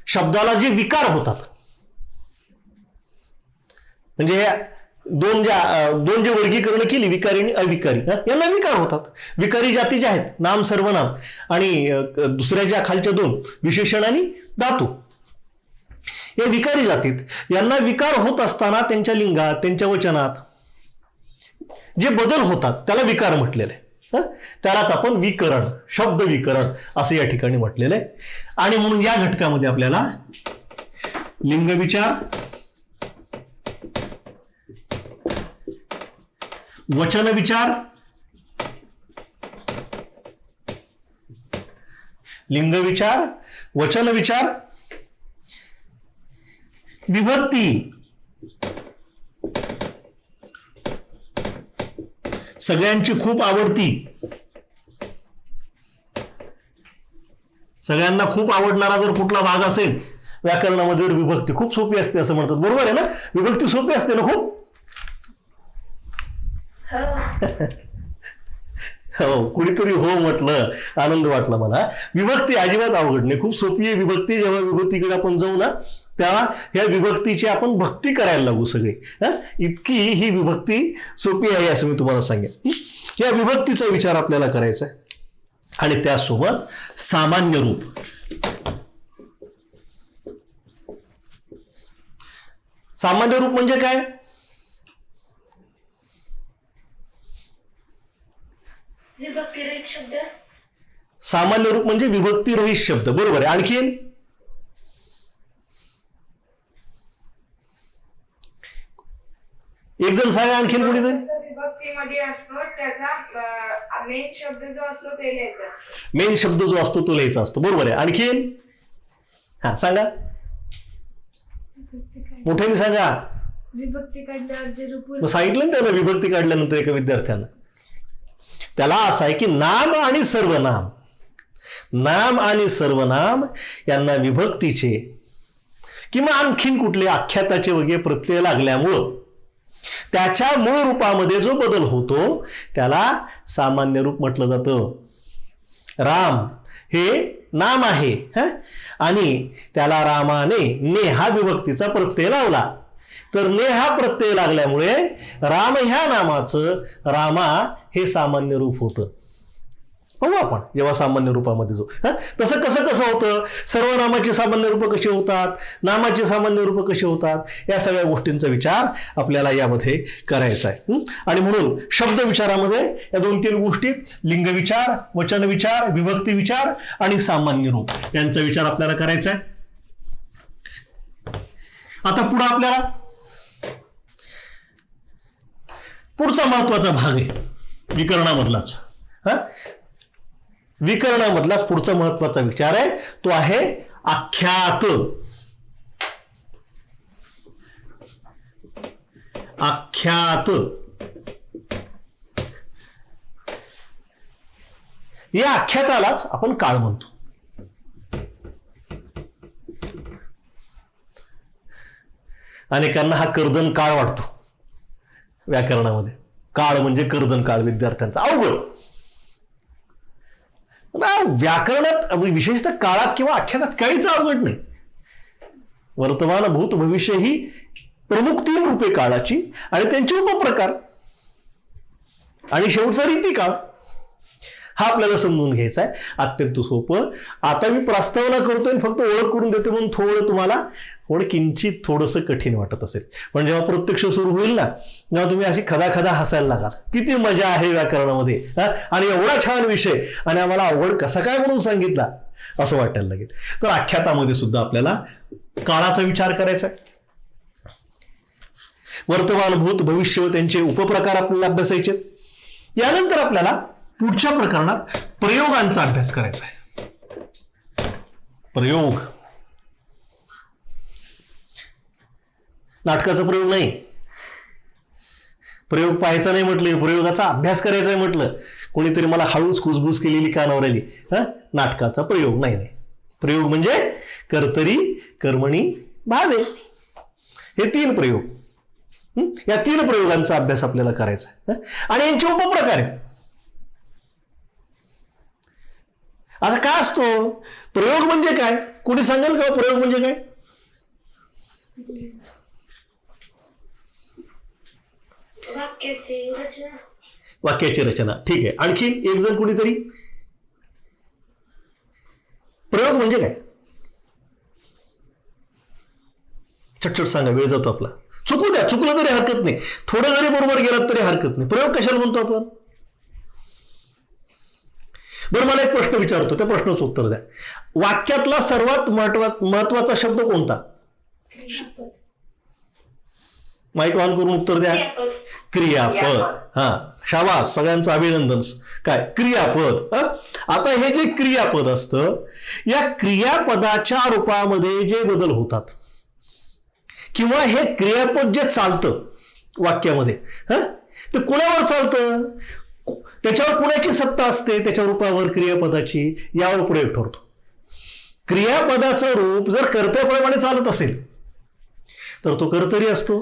शब्दाला जे विकार होतात, म्हणजे दोन जे वर्गीकरण केली, विकारी आणि अविकारी, यांना विकार होतात. विकारी जाती ज्या आहेत नाम, सर्वनाम, आणि दुसऱ्या ज्या खालच्या 2 विशेषण आणि धातू, या विकारी जातीत यांना विकार होत असताना त्यांच्या लिंगात, त्यांच्या वचनात जे बदल होतात त्याला विकार म्हटलेलं आहे. त्यालाच आपण विकरण, शब्द विकरण असं या ठिकाणी म्हटलेलं आहे. आणि म्हणून या घटकामध्ये आपल्याला लिंग विचार, वचन विचार, लिंग विचार, वचन विचार, विभक्ती, सगळ्यांची खूप आवडती, सगळ्यांना खूप आवडणारा जर कुठला भाग असेल व्याकरणामध्ये, विभक्ती खूप सोपी असते असं म्हणतात. बरोबर आहे ना? विभक्ती सोपी असते ना खूप? हो, कुणीतरी हो म्हटलं, आनंद वाटला मला. विभक्ती अजिबात अवघड नाही, खूप सोपी आहे विभक्ती. जेव्हा विभक्तीकडे आपण जाऊ ना तेव्हा ह्या विभक्तीची आपण भक्ती करायला लागू सगळे. इतकी ही विभक्ती सोपी आहे असं मी तुम्हाला सांगेन. या विभक्तीचा विचार आपल्याला करायचा आहे. आणि त्यासोबत सामान्य रूप. सामान्य रूप म्हणजे काय? विभक्तिरहित शब्द. सामान्य रूप म्हणजे विभक्तिरहित शब्द. बरोबर आहे. आणखीन एक जण सांगा, आणखीन कोणीतरी. विभक्तीमध्ये असतो त्याचा मेन शब्द जो असतो ते लिहायचा असतो. मेन शब्द जो असतो तो लिहायचा असतो. बरोबर आहे. आणखीन हा सांगा, मोठ्याने सांगा. विभक्ती काढल्यावर जे रूप सांगितलं ना त्याला विभक्ती काढल्यानंतर एका विद्यार्थ्यानं त्याला असा आहे की नाम आणि सर्वनाम, नाम आणि सर्वनाम यांना विभक्तीचे किंवा आणखीन कुठले आख्याताचे वगैरे प्रत्यय लागल्यामुळं त्याच्या मूळ रूपामध्ये जो बदल होतो त्याला सामान्य रूप म्हटलं जातं. राम हे नाम आहे आणि त्याला रामाने ने हा विभक्तीचा प्रत्यय लावला, तर ने हा प्रत्यय लागल्यामुळे राम ह्या नामाचं रामा हे सामान्य रूप होतं. पाहू आपण जेव्हा सामान्य रूपामध्ये जो तसं कसं होतं, सर्वनामाची सामान्य रूप कशी होतात, नामाची सामान्य रूप कशी होतात, या सगळ्या गोष्टींचा विचार आपल्याला यामध्ये करायचा आहे. आणि म्हणून शब्द विचारामध्ये या 2-3 गोष्टीत लिंग विचार, वचन विचार, विभक्ती विचार आणि सामान्य रूप यांचा विचार आपल्याला करायचा आहे. आता पुढे आपल्याला पुढचा महत्वाचा भाग आहे विकरणामधलाच. विकरणामधलाच पुढचा महत्वाचा विचार आहे तो आहे आख्यात. आख्यात या आख्यातालाच आपण काळ म्हणतो. अनेकांना हा कर्दन काळ वाटतो व्याकरणामध्ये. काळ म्हणजे कर्दन काळ विद्यार्थ्यांचा अवघड. व्याकरणात विशेषतः काळात किंवा आख्यातात काहीच अवघड नाही. वर्तमान, भूत, भविष्य ही प्रमुख 3 रूपे काळाची आणि त्यांचे उपप्रकार आणि शेवटचा रीती काळ हा आपल्याला समजून घ्यायचा आहे. अत्यंत सोपं. आता मी प्रस्तावना करतोय फक्त ओळख करून देतो म्हणून थोडं तुम्हाला किंचित थोडंसं कठीण वाटत असेल, पण जेव्हा प्रत्यक्ष सुरू होईल ना तेव्हा तुम्ही अशी खदा हसायला लागाल. किती मजा आहे व्याकरणामध्ये आणि एवढा छान विषय आणि आम्हाला अवघड कसा काय म्हणून सांगितला असं वाटायला लागेल. तर आख्यातामध्ये सुद्धा आपल्याला काळाचा विचार करायचा आहे. वर्तमान, भूत, भविष्य त्यांचे उपप्रकार आपल्याला अभ्यासायचे. यानंतर आपल्याला पुढच्या प्रकरणात प्रयोगांचा अभ्यास करायचा आहे. प्रयोग नाटकाचा प्रयोग नाही, प्रयोग पाहायचा नाही म्हटलं, प्रयोगाचा अभ्यास करायचा आहे म्हटलं, कोणीतरी मला हळूच कुसबुस केलेली कानावर आली. नाटकाचा प्रयोग नाही. प्रयोग म्हणजे कर्तरी, कर्मणी, भावे हे 3 प्रयोग. या 3 प्रयोगांचा अभ्यास आपल्याला करायचा आहे आणि यांचे उपप्रकार आहे. आता काय असतो प्रयोग म्हणजे काय, कोणी सांगाल का प्रयोग म्हणजे काय? वाक्याची रचना. ठीक आहे. आणखी एक जण कुणीतरी प्रयोग म्हणजे काय छटछट सांगा, वेळ जातो आपला. चुकू द्या, चुकलं तरी हरकत नाही, थोडं जरी बरोबर गेलात तरी हरकत नाही. प्रयोग कशाला म्हणतो आपण? बरं, मला एक प्रश्न विचारतो, त्या प्रश्नाचं उत्तर द्या. वाक्यातला सर्वात महत्वाचा शब्द कोणता? माईक ऑन करून उत्तर द्या. क्रियापद. शाबास, सगळ्यांचं अभिनंदन. काय क्रियापद? आता हे जे क्रियापद असतं या क्रियापदाच्या रूपामध्ये जे बदल होतात किंवा हे क्रियापद जे चालतं वाक्यामध्ये ते कोणावर चालतं, त्याच्यावर कुणाची सत्ता असते, त्याच्या रूपावर क्रियापदाची, यावर प्रयोग ठरतो. क्रियापदाचं रूप जर कर्त्याप्रमाणे चालत असेल तर तो कर्तरी असतो.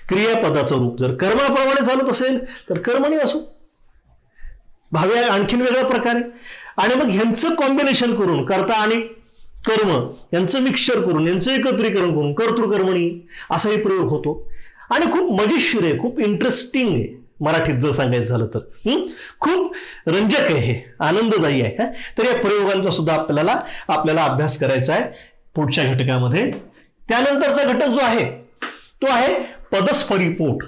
क्रियापदाचं रूप जर कर्माप्रमाणे चालत असेल तर कर्मणी असो. भावे आणखीन वेगळ्या प्रकारे. आणि मग ह्यांचं कॉम्बिनेशन करून कर्ता आणि कर्म यांचं मिक्सचर करून यांचं एकत्रीकरण करून कर्तृकर्मणी असाही प्रयोग होतो. आणि खूप मजेशीर आहे, खूप इंटरेस्टिंग आहे. मराठीत जर सांगायचं झालं तर खूप रंजक आहे, हे आनंददायी आहे. तर या प्रयोगांचा सुद्धा आपल्याला अभ्यास करायचा आहे पुढच्या घटकामध्ये. त्यानंतरचा घटक जो आहे तो आहे पदस्फरिपोट.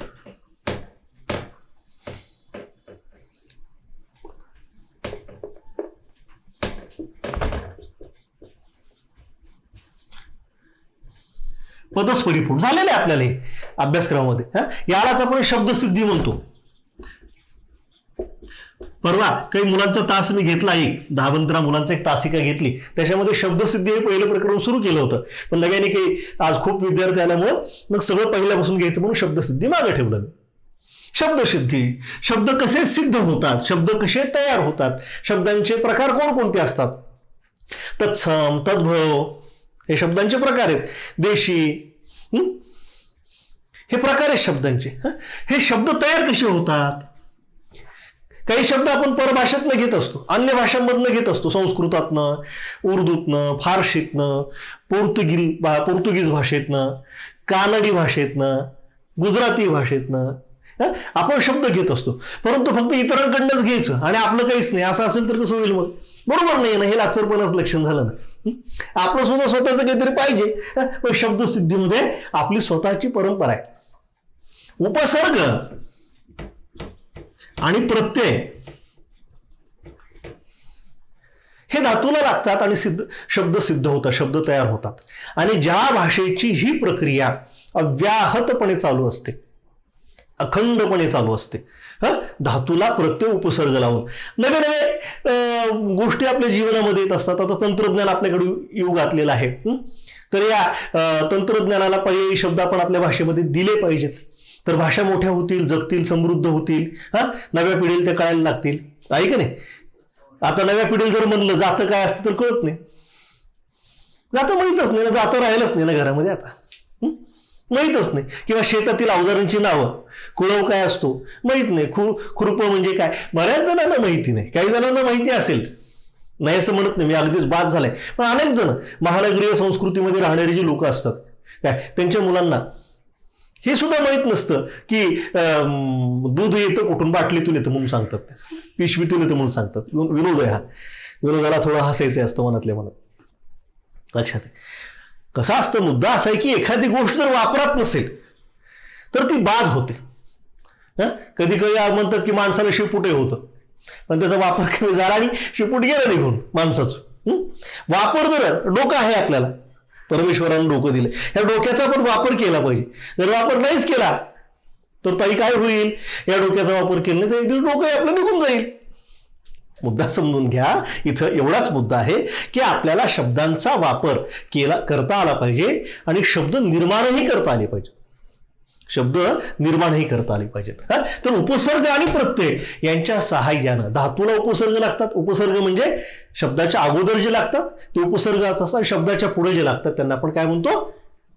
पदस्फरिपोट झालेले आपल्याला हे अभ्यासक्रमामध्ये. यालाच आपण शब्दसिद्धी म्हणतो. परवा काही मुलांचा तास मी घेतला, 10-15 मुलांचा एक तासिका घेतली, त्याच्यामध्ये शब्दसिद्धी हे पहिलं प्रकरण सुरू केलं होतं. पण नव्याने काही आज खूप विद्यार्थी आल्यामुळं मग सगळं पहिल्यापासून घ्यायचं म्हणून शब्दसिद्धी मागे ठेवलं. शब्दसिद्धी. शब्द कसे सिद्ध होतात, शब्द कसे तयार होतात, शब्दांचे प्रकार कोणकोणते असतात. तत्सम, तद्भव हे शब्दांचे प्रकार आहेत. देशी, हे प्रकार आहेत शब्दांचे. हे शब्द तयार कसे होतात. काही शब्द आपण परभाषेतनं घेत असतो, अन्य भाषांमधनं घेत असतो, संस्कृतातनं, उर्दूतनं, फारशीतनं, पोर्तुगीज भाषेतनं, कानडी भाषेतनं, गुजराती भाषेतनं आपण शब्द घेत असतो. परंतु फक्त इतरांकडनंच घ्यायचं आणि आपलं काहीच नाही असं असेल तर कसं होईल मग. बरोबर नाही ना, हे लाचरपणाच लक्षण झालं ना. आपलं सुद्धा स्वतःचं काहीतरी पाहिजे. पण शब्दसिद्धीमध्ये आपली स्वतःची परंपरा आहे. उपसर्ग आणि प्रत्यय हे धातूला लागतात आणि शब्द सिद्ध होतात, शब्द तयार होतात. आणि ज्या भाषेची ही प्रक्रिया अव्याहतपणे चालू असते, अखंडपणे चालू असते, धातूला प्रत्यय उपसर्ग लावून नवे नवे गोष्टी आपल्या जीवनामध्ये येत असतात. आता तंत्रज्ञान आपल्याकडे येऊ घातलेलं आहे, तर या तंत्रज्ञानाला पर्यायी शब्द आपण आपल्या भाषेमध्ये दिले पाहिजेत, तर भाषा मोठ्या होतील, जगतील, समृद्ध होतील. नव्या पिढीला ते कळायला लागतील, आहे का नाही. आता नव्या पिढीला जर म्हणलं जातं काय असतं तर कळत नाही, जातं माहीतच नाही ना, जातं राहिलंच नाही ना घरामध्ये, आता माहीतच नाही. किंवा शेतातील अवजारांची नावं, कुळव काय असतो माहीत नाही, खुरप म्हणजे काय बऱ्याच जणांना माहिती नाही. काही जणांना माहिती असेल, नाही असं म्हणत नाही मी, अगदीच बाद झालाय. पण अनेक जण महानगरीय संस्कृतीमध्ये राहणारी जी लोक असतात काय, त्यांच्या मुलांना हे सुद्धा माहीत नसतं की दूध येतं कुठून, बाटलीतून येतं म्हणून सांगतात, पिशवीतून येतं म्हणून सांगतात. विनोद आहे हा, विनोदाला थोडं हसायचं असतं मनातल्या मनात. लक्षात आहे. कसा असतं, मुद्दा असा आहे की एखादी गोष्ट जर वापरात नसेल तर ती बाद होते. कधी कधी म्हणतात की माणसाला शिपुटे होतं, पण त्याचा वापर कमी झाला आणि शिपूट गेलं निघून माणसाचं. वापर जर डोकं आहे आपल्याला, परमेश्वरानं डोकं दिलं, ह्या डोक्याचा पण वापर केला पाहिजे. जर वापर नाहीच केला तर ताई काय होईल, या डोक्याचा वापर केला नाही तर एक दिवस डोकं आपलं निघून जाईल. मुद्दा समजून घ्या. इथं एवढाच मुद्दा आहे की आपल्याला शब्दांचा वापर करता आला पाहिजे आणि शब्द निर्माणही करता आले पाहिजे, शब्द निर्माणही करता आले पाहिजेत. तर उपसर्ग आणि प्रत्यय यांच्या सहाय्यानं धातूला उपसर्ग लागतात. उपसर्ग म्हणजे शब्दाच्या अगोदर जे लागतात ते उपसर्ग असतात, शब्दाच्या पुढे जे लागतात त्यांना आपण काय म्हणतो,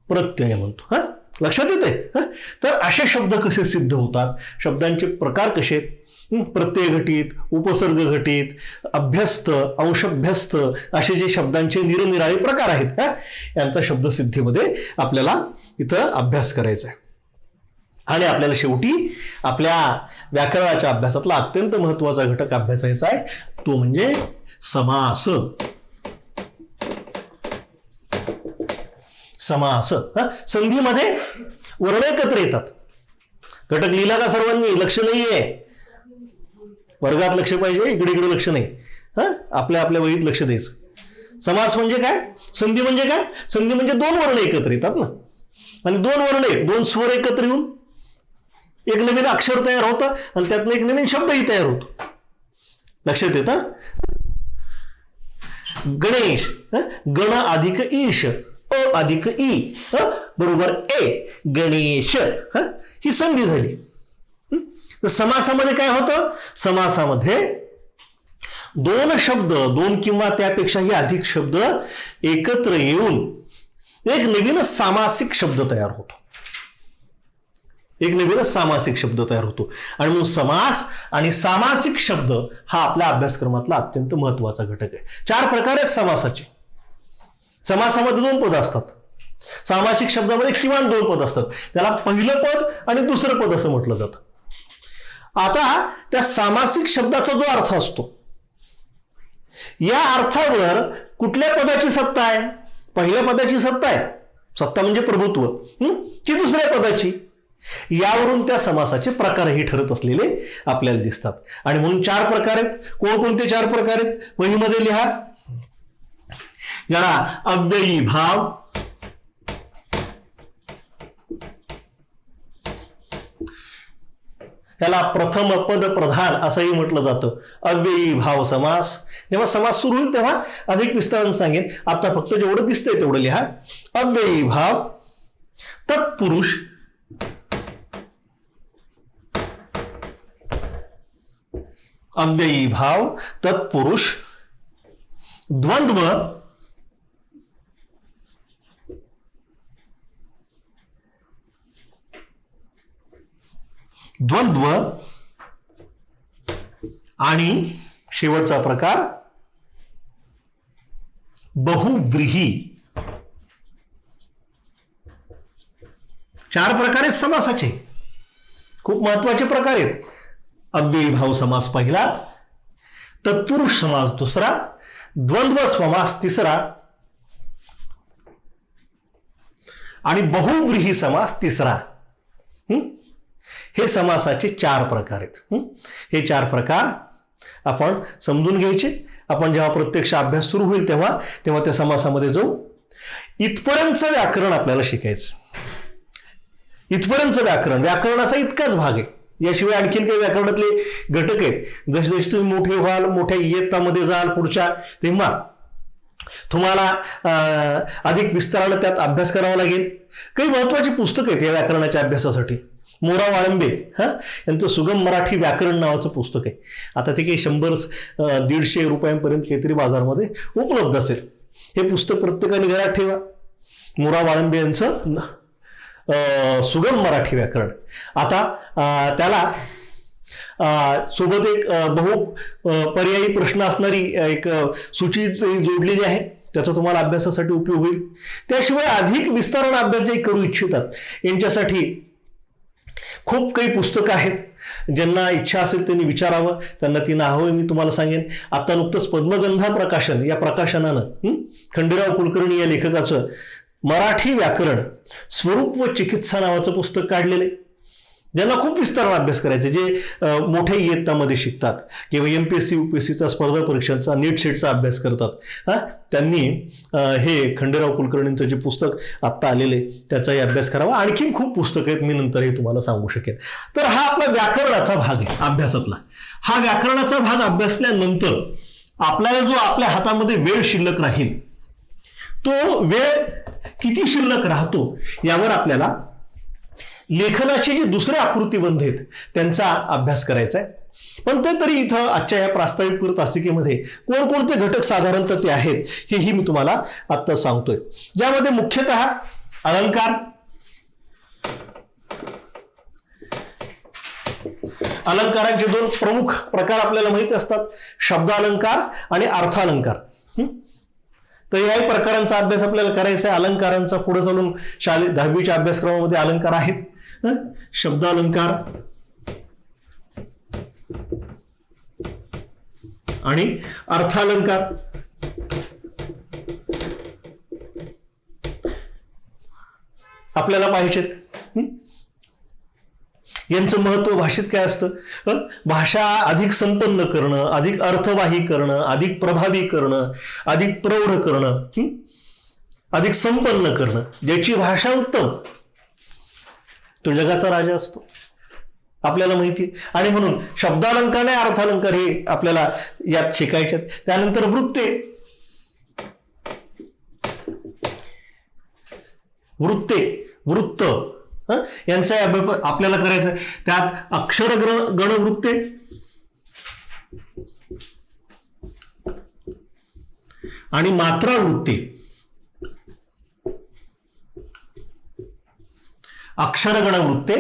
प्रत्यय म्हणतो. लक्षात येते. तर असे शब्द कसे सिद्ध होतात, शब्दांचे प्रकार कसे आहेत, प्रत्यय घटित, उपसर्ग घटित, अभ्यस्त, अंशभ्यस्त असे जे शब्दांचे निरनिराळे प्रकार आहेत, यांचा शब्दसिद्धीमध्ये आपल्याला इथं अभ्यास करायचा आहे. आणि आपल्याला शेवटी आपल्या व्याकरणाच्या अभ्यासातला अत्यंत महत्वाचा घटक अभ्यासायचा आहे, तो म्हणजे समास. समास. संधीमध्ये वर्ण एकत्र येतात. घटक लिहिला का सर्वांनी, लक्ष नाहीये वर्गात, लक्ष पाहिजे, इकडे इकडे लक्ष नाही. आपल्या आपल्या वहीत लक्ष द्यायचं. समास म्हणजे काय, संधी म्हणजे काय, संधी म्हणजे दोन वर्ण एकत्र येतात ना, आणि दोन वर्ण, दोन स्वर एकत्र येऊन एक नवीन अक्षर तयार होतं आणि त्यातनं एक नवीन शब्दही तयार होतो. लक्षात येतं. गणेश, गण अधिक ईश, अ अधिक ई बरोबर ए, गणेश, ही संधी झाली. तर समासामध्ये काय होतं, समासामध्ये दोन शब्द, दोन किंवा त्यापेक्षाही अधिक शब्द एकत्र येऊन एक नवीनच सामासिक शब्द तयार होतो, एक नवीनच सामासिक शब्द तयार होतो. आणि म्हणून समास आणि सामासिक शब्द हा आपल्या अभ्यासक्रमातला अत्यंत महत्वाचा घटक आहे. 4 प्रकार आहेत समासाचे. समासामध्ये 2 पद असतात, सामासिक शब्दामध्ये किमान 2 पद असतात. त्याला पहिलं पद आणि दुसरं पद असं म्हटलं जातं. आता त्या सामासिक शब्दाचा जो अर्थ असतो, या अर्थावर कुठल्या पदाची सत्ता आहे, पहिल्या पदाची सत्ता आहे, सत्ता म्हणजे प्रभुत्व, की दुसऱ्या पदाची, यावरून त्या समासाचे प्रकारही ठरत असलेले आपल्याला दिसतात. आणि म्हणून 4 प्रकार आहेत. कोणकोणते 4 प्रकार आहेत वहीमध्ये लिहा. ज्याला अव्ययी भाव, याला प्रथम पद प्रधान असंही म्हटलं जातं. अव्ययी भाव समास. जेव्हा समास सुरू होईल तेव्हा अधिक विस्ताराने सांगेन, आता फक्त जेवढं दिसतंय तेवढं लिहा. अव्ययी भाव, तत्पुरुष, अव्ययी भाव, तत्पुरुष, द्वंद्व, द्वंद्व आणि शेवटचा प्रकार बहुव्रीही. 4 प्रकार आहेत समासाचे, खूप महत्वाचे प्रकार आहेत. अव्ययी भाव समास पहिला, तत्पुरुष समास दुसरा, द्वंद्व समास तिसरा आणि बहुव्रीही समास तिसरा. हे समासाचे 4 प्रकार आहेत. हे 4 प्रकार आपण समजून घ्यायचे. आपण जेव्हा प्रत्यक्ष अभ्यास सुरू होईल तेव्हा त्या समासामध्ये जाऊ. इथपर्यंतचं व्याकरण आपल्याला शिकायचं. इथपर्यंतचं व्याकरणाचा इतकाच भाग आहे. याशिवाय आणखीन काही व्याकरणातले घटक आहेत. जसे जसे तुम्ही मोठे व्हाल, मोठ्या इयत्तामध्ये जाल पुढच्या, तेव्हा तुम्हाला अधिक विस्ताराने त्यात अभ्यास करावा लागेल. काही महत्वाची पुस्तकं आहेत या व्याकरणाच्या अभ्यासासाठी. मोरा वाळंबे यांचं सुगम मराठी व्याकरण नावाचं पुस्तक आहे. आता ते काही 100-150 रुपयांपर्यंत काहीतरी बाजारमध्ये उपलब्ध असेल. हे पुस्तक प्रत्येकाने घरात ठेवा. मोरा वाळंबे यांचं सुगम मराठी व्याकरण. आता त्याला सोबत एक पर्यायी प्रश्न असणारी एक सूची जोडलेली आहे. त्याचा तुम्हाला अभ्यासासाठी उपयोग होईल. त्याशिवाय अधिक विस्ताराने अभ्यास जे करू इच्छितात यांच्यासाठी खूप काही पुस्तकं आहेत. ज्यांना इच्छा असेल त्यांनी विचारावं. त्यांना ती नावं मी तुम्हाला सांगेन. आता नुकतंच पद्मगंधा प्रकाशन या प्रकाशनानं खंडेराव कुलकर्णी या लेखकाचं मराठी व्याकरण स्वरूप व चिकित्सा नावाचं पुस्तक काढलेलं आहे. ज्यांना खूप विस्ताराने अभ्यास करायचे, जे मोठ्या इयत्तामध्ये शिकतात किंवा MPSC UPSCचा स्पर्धा परीक्षांचा नीट सेटचा अभ्यास करतात, त्यांनी हे खंडेराव कुलकर्णींचं जे पुस्तक आत्ता आलेले त्याचाही अभ्यास करावा. आणखीन खूप पुस्तकं आहेत, मी नंतर हे तुम्हाला सांगू शकेन. तर हा आपला व्याकरणाचा भाग आहे अभ्यासातला. हा व्याकरणाचा भाग अभ्यासल्यानंतर आपल्याला जो आपल्या हातामध्ये वेळ शिल्लक राहील, तो वेळ किती शिल्लक राहतो यावर आपल्याला लेखनाचे जे दुसरे आकृतीबंध आहेत त्यांचा अभ्यास करायचा आहे. पण ते तरी इथं आजच्या या प्रास्ताविक तासिकेमध्ये कोणकोणते घटक साधारणतः ते आहेत हेही मी तुम्हाला आत्ता सांगतोय. ज्यामध्ये मुख्यतः अलंकार, अलंकारांचे 2 प्रमुख प्रकार आपल्याला माहिती असतात, शब्दालंकार आणि अर्थालंकार. तर याही प्रकारांचा अभ्यास आपल्याला करायचा आहे. अलंकारांचा पुढे चालून 10वीच्या अभ्यासक्रमामध्ये अलंकार आहेत. शब्दालंकार आणि अर्थालंकार. आपल्याला पाहिजेत. यांचं महत्व भाषेत काय असतं? भाषा अधिक संपन्न करणं, अधिक अर्थवाही करणं, अधिक प्रभावी करणं, अधिक प्रौढ करणं, अधिक संपन्न करणं. ज्याची भाषा उत्तम तो जगाचा राजा असतो, आपल्याला माहिती. आणि म्हणून शब्दालंकार आणि अर्थालंकार हे आपल्याला यात शिकायचे. त्यानंतर वृत्ते, वृत्त यांचा आपल्याला करायचं. त्यात अक्षर गणवृत्ते, आणि मात्रा वृत्ते. अक्षरगण वृत्ते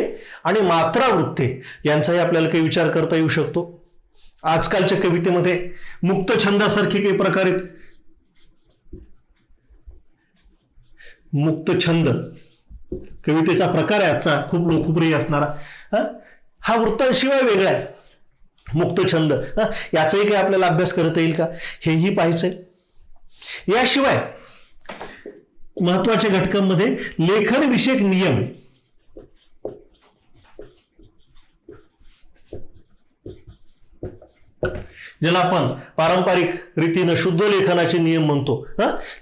आणि मात्रा वृत्ते यांचाही आपल्याला काही विचार करता येऊ शकतो. आजकालच्या कवितेमध्ये मुक्त छंदासारखे काही प्रकार आहेत. मुक्त छंद कवितेचा प्रकार आहे आजचा, खूप लोकप्रिय असणारा. हा वृत्तांशिवाय वेगळा आहे मुक्त छंद. याचाही काही आपल्याला अभ्यास करता येईल का हेही पाहायचंय. याशिवाय महत्वाच्या घटकांमध्ये लेखन विषयक नियम, ज्याला आपण पारंपरिक रीतीनं शुद्ध लेखनाचे नियम म्हणतो.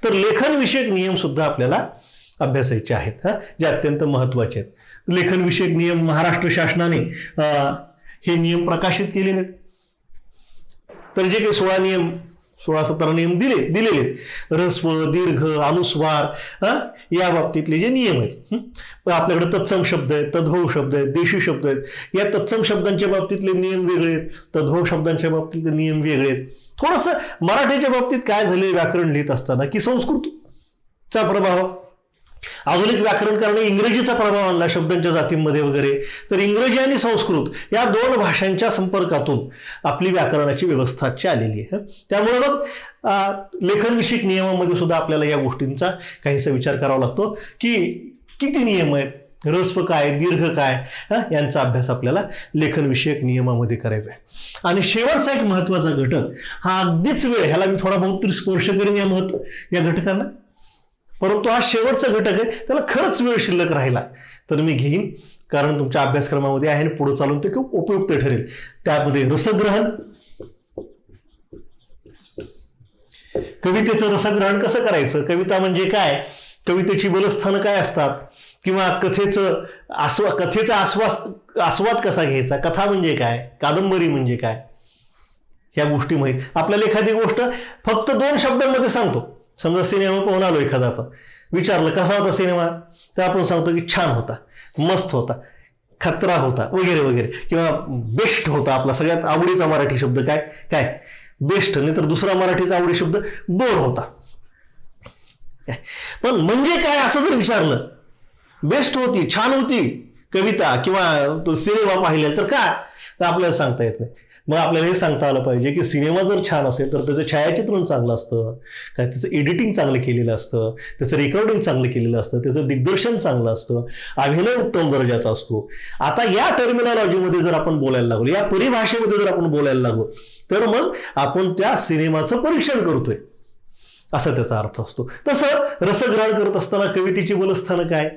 तर लेखन विषयक नियम सुद्धा आपल्याला अभ्यासायचे आहेत, जे अत्यंत महत्वाचे आहेत. लेखन विषयक नियम महाराष्ट्र शासनाने हे नियम प्रकाशित केलेले आहेत. तर जे काही 16 नियम 16-17 नियम दिलेले, ह्रस्व, दीर्घ, अनुस्वार या बाबतीतले जे नियम आहेत. पण आपल्याकडे तत्सम शब्द आहेत, तद्भव शब्द आहेत, देशी शब्द आहेत. या तत्सम शब्दांच्या बाबतीतले नियम वेगळे आहेत, तद्भव शब्दांच्या बाबतीतले नियम वेगळे आहेत. थोडंसं मराठीच्या बाबतीत काय झाले व्याकरण लिहित असताना की संस्कृतचा प्रभाव, आधुनिक व्याकरण करणे इंग्रजीचा प्रभाव आणला शब्दांच्या जातींमध्ये वगैरे. तर इंग्रजी आणि संस्कृत या दोन भाषांच्या संपर्कातून आपली व्याकरणाची व्यवस्था आलेली आहे. त्यामुळे मग लेखनविषयक नियमामध्ये सुद्धा आपल्याला या गोष्टींचा काहीसा विचार करावा लागतो की किती नियम आहेत, ह्रस्व काय, दीर्घ काय, यांचा अभ्यास आपल्याला लेखनविषयक नियमामध्ये करायचा आहे. आणि शेवटचा एक महत्वाचा घटक हा अगदीच वेळ, ह्याला मी थोडा बहुत तरी स्पर्श करेन या घटकांना, परंतु हा शेवटचा घटक आहे, त्याला खरंच वेळ शिल्लक राहिला तर मी घेईन, कारण तुमच्या अभ्यासक्रमामध्ये आहे आणि पुढे चालून ते खूप उपयुक्त ठरेल. त्यामध्ये रसग्रहण, कवितेचं रसग्रहण कसं करायचं, कविता म्हणजे काय, कवितेची बलस्थानं काय असतात, किंवा कथेचा आस्वाद कसा घ्यायचा, कथा म्हणजे काय, कादंबरी म्हणजे काय, ह्या गोष्टी माहीत. आपल्याला एखादी गोष्ट फक्त 2 शब्दांमध्ये सांगतो. समजा सिनेमा पाहून आलो एखादा, आपण विचारलं कसा होता सिनेमा, तर आपण सांगतो की छान होता, मस्त होता, खतरा होता वगैरे वगैरे, किंवा बेस्ट होता. आपला सगळ्यात आवडीचा मराठी शब्द काय बेस्ट, नाही तर दुसरा मराठीचा आवडी शब्द बोर होता. पण म्हणजे काय असं जर विचारलं, बेस्ट होती, छान होती कविता किंवा तो सिनेमा पाहिला तर काय, तर आपल्याला सांगता येत नाही. मग आपल्याला हे सांगता आलं पाहिजे की सिनेमा जर छान असेल तर त्याचं छायाचित्रण चांगलं असतं, काय त्याचं एडिटिंग चांगलं केलेलं असतं, त्याचं रेकॉर्डिंग चांगलं केलेलं असतं, त्याचं दिग्दर्शन चांगलं असतं, अभिनय उत्तम दर्जाचा असतो. आता या टर्मिनॉलॉजीमध्ये जर आपण बोलायला लागलो, या परिभाषेमध्ये जर आपण बोलायला लागलो, तर मग आपण त्या सिनेमाचं परीक्षण करतोय असा त्याचा अर्थ असतो. तसं रसग्रहण करत असताना कवितेची बलस्थानं काय,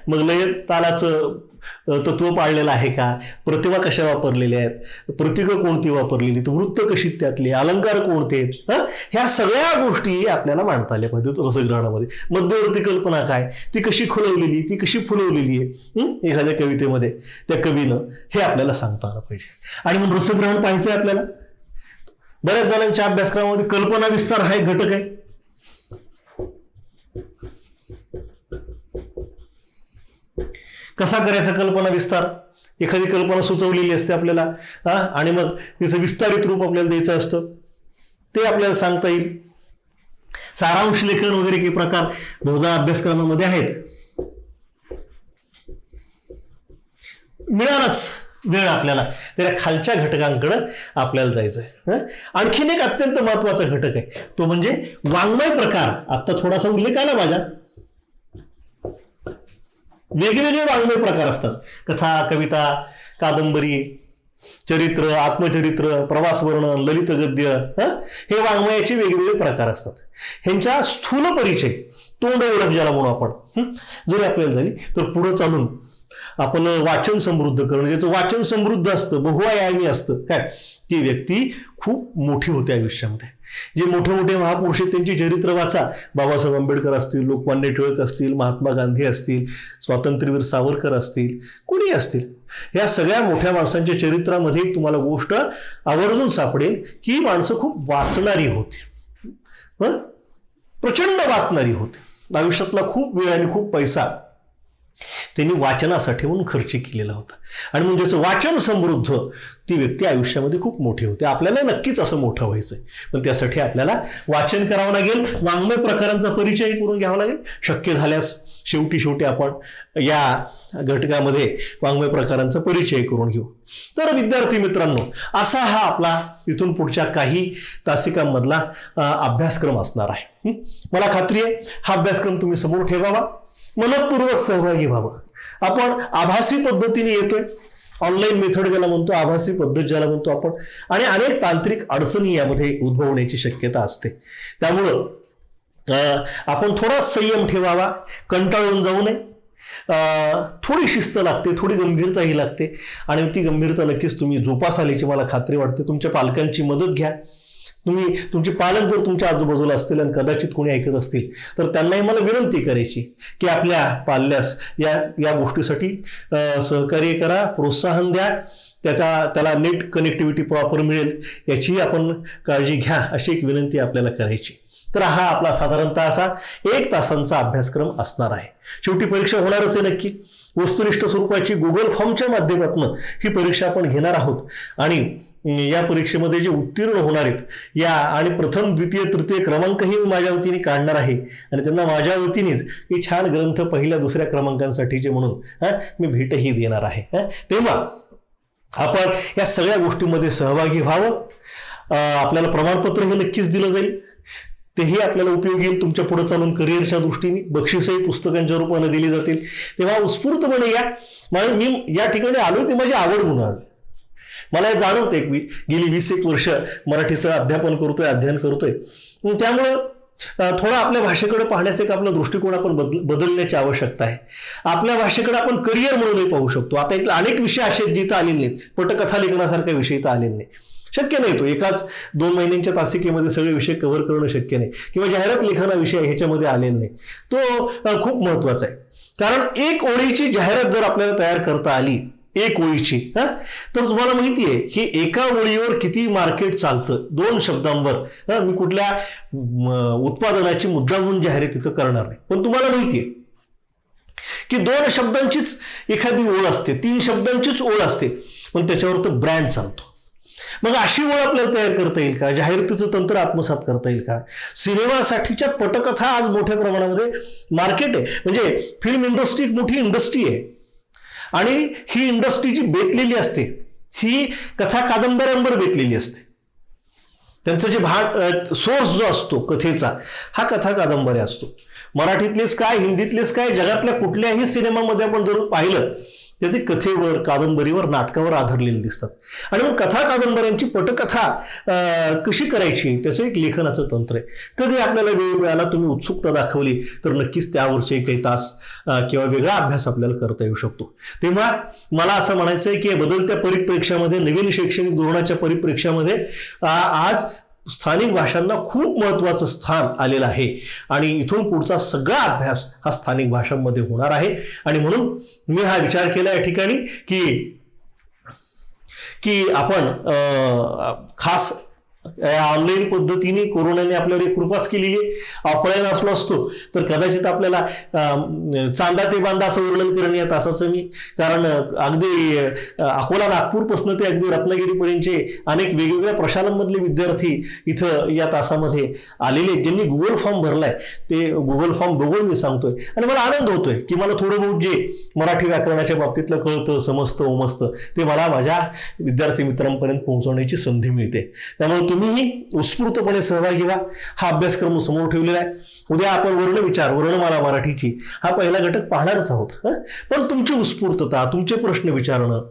मग लय तालाचं तत्व पाळलेलं आहे का, प्रतिमा कशा वापरलेल्या आहेत, प्रतीकं कोणती वापरलेली, वृत्त कशी त्यातली, अलंकार कोणते आहेत, ह्या सगळ्या गोष्टी आपल्याला मांडता आल्या पाहिजेत रसग्रहणामध्ये. मध्यवर्ती कल्पना काय, ती कशी खुलवलेली, ती कशी फुलवलेली आहे एखाद्या कवितेमध्ये त्या कवीनं, हे आपल्याला सांगता आलं पाहिजे. आणि मग रसग्रहण पाहायचंय आपल्याला. बऱ्याच जणांच्या अभ्यासक्रमामध्ये कल्पना विस्तार हा एक घटक आहे. कसा करायचा कल्पना विस्तार, एखादी कल्पना सुचवलेली असते आपल्याला, आणि मग तिचं विस्तारित रूप आपल्याला द्यायचं असतं, ते आपल्याला सांगता येईल. सारांश लेखन वगैरे काही प्रकार बहुधा अभ्यासक्रमामध्ये आहेत. मिळालाच वेळ आपल्याला त्या खालच्या घटकांकडे आपल्याला जायचंय. आणखीन एक अत्यंत महत्वाचा घटक आहे, तो म्हणजे वाङ्मय प्रकार. आता थोडासा उल्लेख आला माझ्या, वेगवेगळे वाङ्मय प्रकार असतात. कथा, कविता, कादंबरी, चरित्र, आत्मचरित्र, प्रवास वर्णन, ललित गद्य, हे वाङ्मयाचे वेगवेगळे प्रकार असतात. ह्यांच्या स्थूल परिचय, तोंड ओळख ज्याला म्हणून आपण, जरी आपल्याला झाली तर पुढे चालून आपण वाचन समृद्ध करणं, ज्याचं वाचन समृद्ध असतं, बहुआयामी असतं, काय ती व्यक्ती खूप मोठी होते आयुष्यामध्ये. जे मोठे मोठे महापुरुष आहेत त्यांची चरित्र वाचा, बाबासाहेब आंबेडकर असतील, लोकमान्य टिळक असतील, महात्मा गांधी असतील, स्वातंत्र्यवीर सावरकर असतील, कोणी असतील, या सगळ्या मोठ्या माणसांच्या चरित्रामध्ये तुम्हाला गोष्ट आवर्जून सापडेल की माणसं खूप वाचणारी होती, प्रचंड वाचणारी होती. आयुष्यातला खूप वेळ आणि खूप पैसा त्यांनी वाचनासाठी म्हणून खर्च केलेला होता. आणि म्हणजे त्याचं वाचन समृद्ध ती व्यक्ती आयुष्यामध्ये खूप मोठी होते. आपल्याला नक्कीच असं मोठं व्हायचंय, पण त्यासाठी आपल्याला वाचन करावं लागेल, वाङ्मय प्रकारांचा परिचय करून घ्यावा लागेल. शक्य झाल्यास शेवटी आपण या घटकामध्ये वाङ्मय प्रकारांचा परिचय करून घेऊ. तर विद्यार्थी मित्रांनो, असा हा आपला इथून पुढच्या काही तासिकांमधला अभ्यासक्रम असणार आहे. मला खात्री आहे हा अभ्यासक्रम तुम्ही समोर ठेवावा, मनपूर्वक सहभागी व्हावं. आपण आभासी पद्धतीने येतोय, ऑनलाईन मेथड ज्याला म्हणतो, आभासी पद्धत ज्याला म्हणतो आपण, आणि अनेक तांत्रिक अडचणी यामध्ये उद्भवण्याची शक्यता असते. त्यामुळं आपण थोडा संयम ठेवावा, कंटाळून जाऊ नये. थोडी शिस्त लागते, थोडी गंभीरताही लागते, आणि ती गंभीरता नक्कीच तुम्ही जोपासाल याची मला खात्री वाटते. तुमच्या पालकांची मदत घ्या. तुमचे पालक जर तुमच्या आजूबाजूला असतील आणि कदाचित कोणी ऐकत असतील तर त्यांनाही मला विनंती करायची की आपल्या पाल्यास या गोष्टीसाठी सहकार्य करा, प्रोत्साहन द्या, त्याला नेट कनेक्टिव्हिटी प्रॉपर मिळेल याची आपण काळजी घ्या, अशी एक विनंती आपल्याला करायची. तर हा आपला साधारणतः असा 1 तासांचा अभ्यासक्रम असणार आहे. शेवटी परीक्षा होणारच आहे नक्की. वस्तुनिष्ठ स्वरूपाची गुगल फॉर्मच्या माध्यमातून ही परीक्षा आपण घेणार आहोत आणि या परीक्षेमध्ये जे उत्तीर्ण होणार आहेत या आणि प्रथम द्वितीय तृतीय क्रमांकही मी माझ्या वतीने काढणार आहे आणि त्यांना माझ्या वतीनेच हे छान ग्रंथ पहिल्या दुसऱ्या क्रमांकांसाठीचे म्हणून मी भेटही देणार आहे. तेव्हा आपण या सगळ्या गोष्टींमध्ये सहभागी व्हावं. आपल्याला प्रमाणपत्र हे नक्कीच दिलं जाईल, तेही आपल्याला उपयोगी येईल तुमच्या पुढे चालून करिअरच्या दृष्टीने. बक्षीसही पुस्तकांच्या रूपाने दिली जातील. तेव्हा उत्स्फूर्तपणे या. मी या ठिकाणी आलो ते माझी आवड म्हणून आलो. मला हे जाणवते की गेली 20-1 वर्ष मराठीचं अध्यापन करतोय, अध्ययन करतोय. त्यामुळं थोडं आपल्या भाषेकडे पाहण्याचा एक आपला दृष्टिकोन आपण बदलण्याची आवश्यकता आहे. आपल्या भाषेकडे आपण करिअर म्हणूनही पाहू शकतो. आता एक अनेक विषय असे आहेत जिथं आलेले नाहीत. पटकथा लेखनासारखा विषय इथं आलेले नाही. शक्य नाही तो एकाच 2 महिन्यांच्या तासिकेमध्ये सगळे विषय कव्हर करणं शक्य नाही. किंवा जाहिरात लेखना विषय ह्याच्यामध्ये आलेला नाही. तो खूप महत्वाचा आहे. कारण 1 ओळीची जाहिरात जर आपल्याला तयार करता आली, 1 ओळीची, तर तुम्हाला माहिती आहे की एका ओळीवर किती मार्केट चालतं. 2 शब्दांवर मी कुठल्या उत्पादनाची मुद्दामून जाहिरात तिथं करणार नाही. पण तुम्हाला माहिती आहे की 2 शब्दांचीच एखादी ओळ असते, 3 शब्दांचीच ओळ असते, पण त्याच्यावर तर ब्रँड चालतो. मग अशी ओळ आपल्याला तयार करता येईल का? जाहिरातीचं तंत्र आत्मसात करता येईल का? सिनेमासाठीच्या पटकथा आज मोठ्या प्रमाणामध्ये मार्केट आहे. म्हणजे फिल्म इंडस्ट्री एक मोठी इंडस्ट्री आहे आणि ही इंडस्ट्री जी बेतलेली असते ही कथा कादंबऱ्यांवर बेतलेली असते. त्यांचं जे सोर्स जो असतो कथेचा हा कथा कादंबऱ्या असतो. मराठीतलेच काय, हिंदीतलेच काय, जगातल्या कुठल्याही सिनेमामध्ये आपण जर पाहिलं तर ते कथेवर, कादंबरीवर, नाटकावर आधारलेले दिसतात. आणि मग कथा कादंबऱ्यांची पटकथा कशी करायची त्याचं एक लेखनाचं तंत्र आहे. कधी आपल्याला वेळ मिळाला, तुम्ही उत्सुकता दाखवली तर नक्कीच त्यावरचे काही तास किंवा वेगळा अभ्यास आपल्याला करता येऊ शकतो. तेव्हा मला असं म्हणायचं आहे की बदलत्या परिप्रेक्ष्यामध्ये, नवीन शैक्षणिक धोरणाच्या परिप्रेक्ष्यामध्ये आज स्थानिक भाषांना खूप महत्वाचं स्थान आलेलं आहे आणि इथून पुढचा सगळा अभ्यास हा स्थानिक भाषांमध्ये होणार आहे. आणि म्हणून मी हा विचार केला या ठिकाणी की आपण खास ऑनलाईन पद्धतीने कोरोनाने आपल्यावर एक कृपाच केलेली आहे. ऑफलाईन असलो असतो तर कदाचित आपल्याला चांदा ते बांधा असं वर्णन करणं या तासाचं मी, कारण अगदी अकोला नागपूरपासून ते अगदी रत्नागिरीपर्यंतचे अनेक वेगवेगळ्या प्रशालांमधले विद्यार्थी इथं या तासामध्ये आलेले, ज्यांनी गुगल फॉर्म भरलाय ते गुगल फॉर्म बघून मी सांगतोय आणि मला आनंद होतोय की मला थोडं बहुत जे मराठी व्याकरणाच्या बाबतीतलं कळतं, समजतं, उमजतं ते मला माझ्या विद्यार्थी मित्रांपर्यंत पोहोचवण्याची संधी मिळते. त्यामुळे तुम्हीही उत्स्फूर्तपणे सहभागी व्हा. हा अभ्यासक्रम समोर ठेवलेला आहे. उद्या आपण वर्णमाला मराठीची हा पहिला घटक पाहणारच आहोत. पण तुमची उत्स्फूर्तता, तुमचे प्रश्न विचारणं,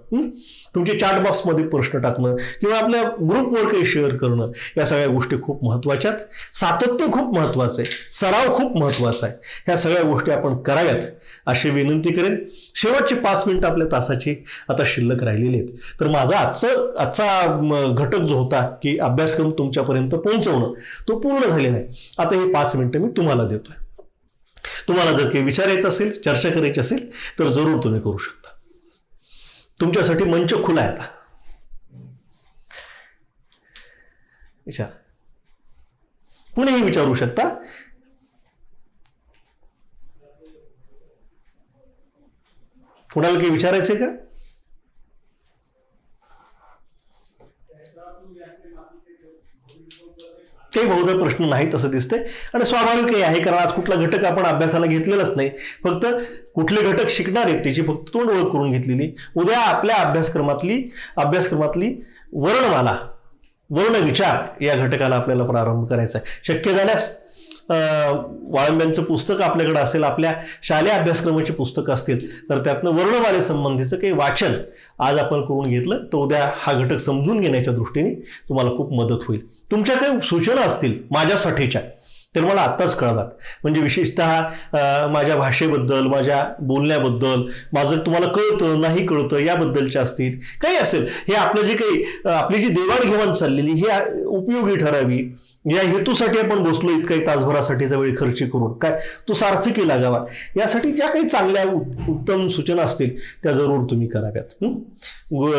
तुमचे चॅट बॉक्समध्ये प्रश्न टाकणं किंवा आपल्या ग्रुपवर काही शेअर करणं या सगळ्या गोष्टी खूप महत्वाच्या आहेत. सातत्य खूप महत्वाचं आहे, सराव खूप महत्वाचा आहे. ह्या सगळ्या गोष्टी आपण कराव्यात अशी विनंती करेन. शेवटचे 5 मिनिटं आपल्या तासाची आता शिल्लक राहिलेली आहेत. तर माझा आजचा घटक जो होता की अभ्यासक्रम तुमच्यापर्यंत पोहोचवणं तो पूर्ण झालेला आहे. आता हे 5 मिनिटं मी तुम्हाला देतोय. तुम्हाला जर काही विचारायचं असेल, चर्चा करायची असेल तर जरूर तुम्ही करू शकता. तुमच्यासाठी मंच खुला आहे. आता विचार, कुणीही विचारू शकता. कुणाला काही विचारायचंय का? काही बहुधा प्रश्न नाहीत असं दिसतंय आणि स्वाभाविकही आहे, कारण आज कुठला घटक आपण अभ्यासाला घेतलेलाच नाही. फक्त कुठले घटक शिकणार आहेत त्याची फक्त तोंड ओळख करून घेतलेली. उद्या आपल्या अभ्यासक्रमातली वर्णमाला, वर्णविचार या घटकाला आपल्याला प्रारंभ करायचा आहे. शक्य झाल्यास वाळंब्यांचं पुस्तक आपल्याकडे असेल, आपल्या शालेय अभ्यासक्रमाची पुस्तकं असतील तर त्यातनं वर्णमाले संबंधीचं काही वाचन आज आपण करून घेतलं तर उद्या हा घटक समजून घेण्याच्या दृष्टीने तुम्हाला खूप मदत होईल. तुमच्या काही सूचना असतील माझ्यासाठीच्या तर मला आत्ताच कळवात. म्हणजे विशेषतः माझ्या भाषेबद्दल, माझ्या बोलण्याबद्दल, माझं तुम्हाला कळतं नाही कळतं याबद्दलच्या असतील, काही असेल, हे आपलं जे काही आपली जी देवाणघेवाण चाललेली ही उपयोगी ठरावी या हेतूसाठी आपण बसलो इतकाही तासभरासाठीचा वेळ खर्च करून, काय तो सार्थकी लागावा यासाठी ज्या काही चांगल्या उत्तम सूचना असतील त्या जरूर तुम्ही कराव्यात.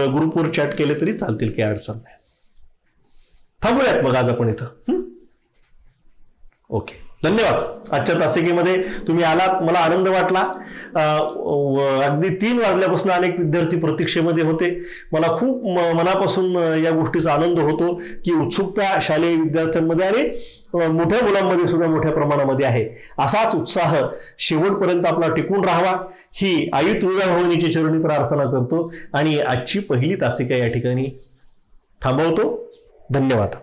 ग्रुपवर चॅट केले तरी चालतील, काही अडचण नाही. थांबूयात मग आज आपण इथं. ओके, धन्यवाद. आजच्या तासिकेमध्ये तुम्ही आलात, मला आनंद वाटला. अगदी 3 वाजल्यापासून अनेक विद्यार्थी प्रतीक्षेमध्ये होते. मला खूप मनापासून या गोष्टीचा आनंद होतो की उत्सुकता शालेय विद्यार्थ्यांमध्ये आणि मोठ्या मुलांमध्ये सुद्धा मोठ्या प्रमाणामध्ये आहे. असाच उत्साह शेवटपर्यंत आपला टिकून राहावा ही आई तुळजाभवानीच्या चरणी प्रार्थना करतो आणि आजची पहिली तासिका या ठिकाणी थांबवतो. धन्यवाद.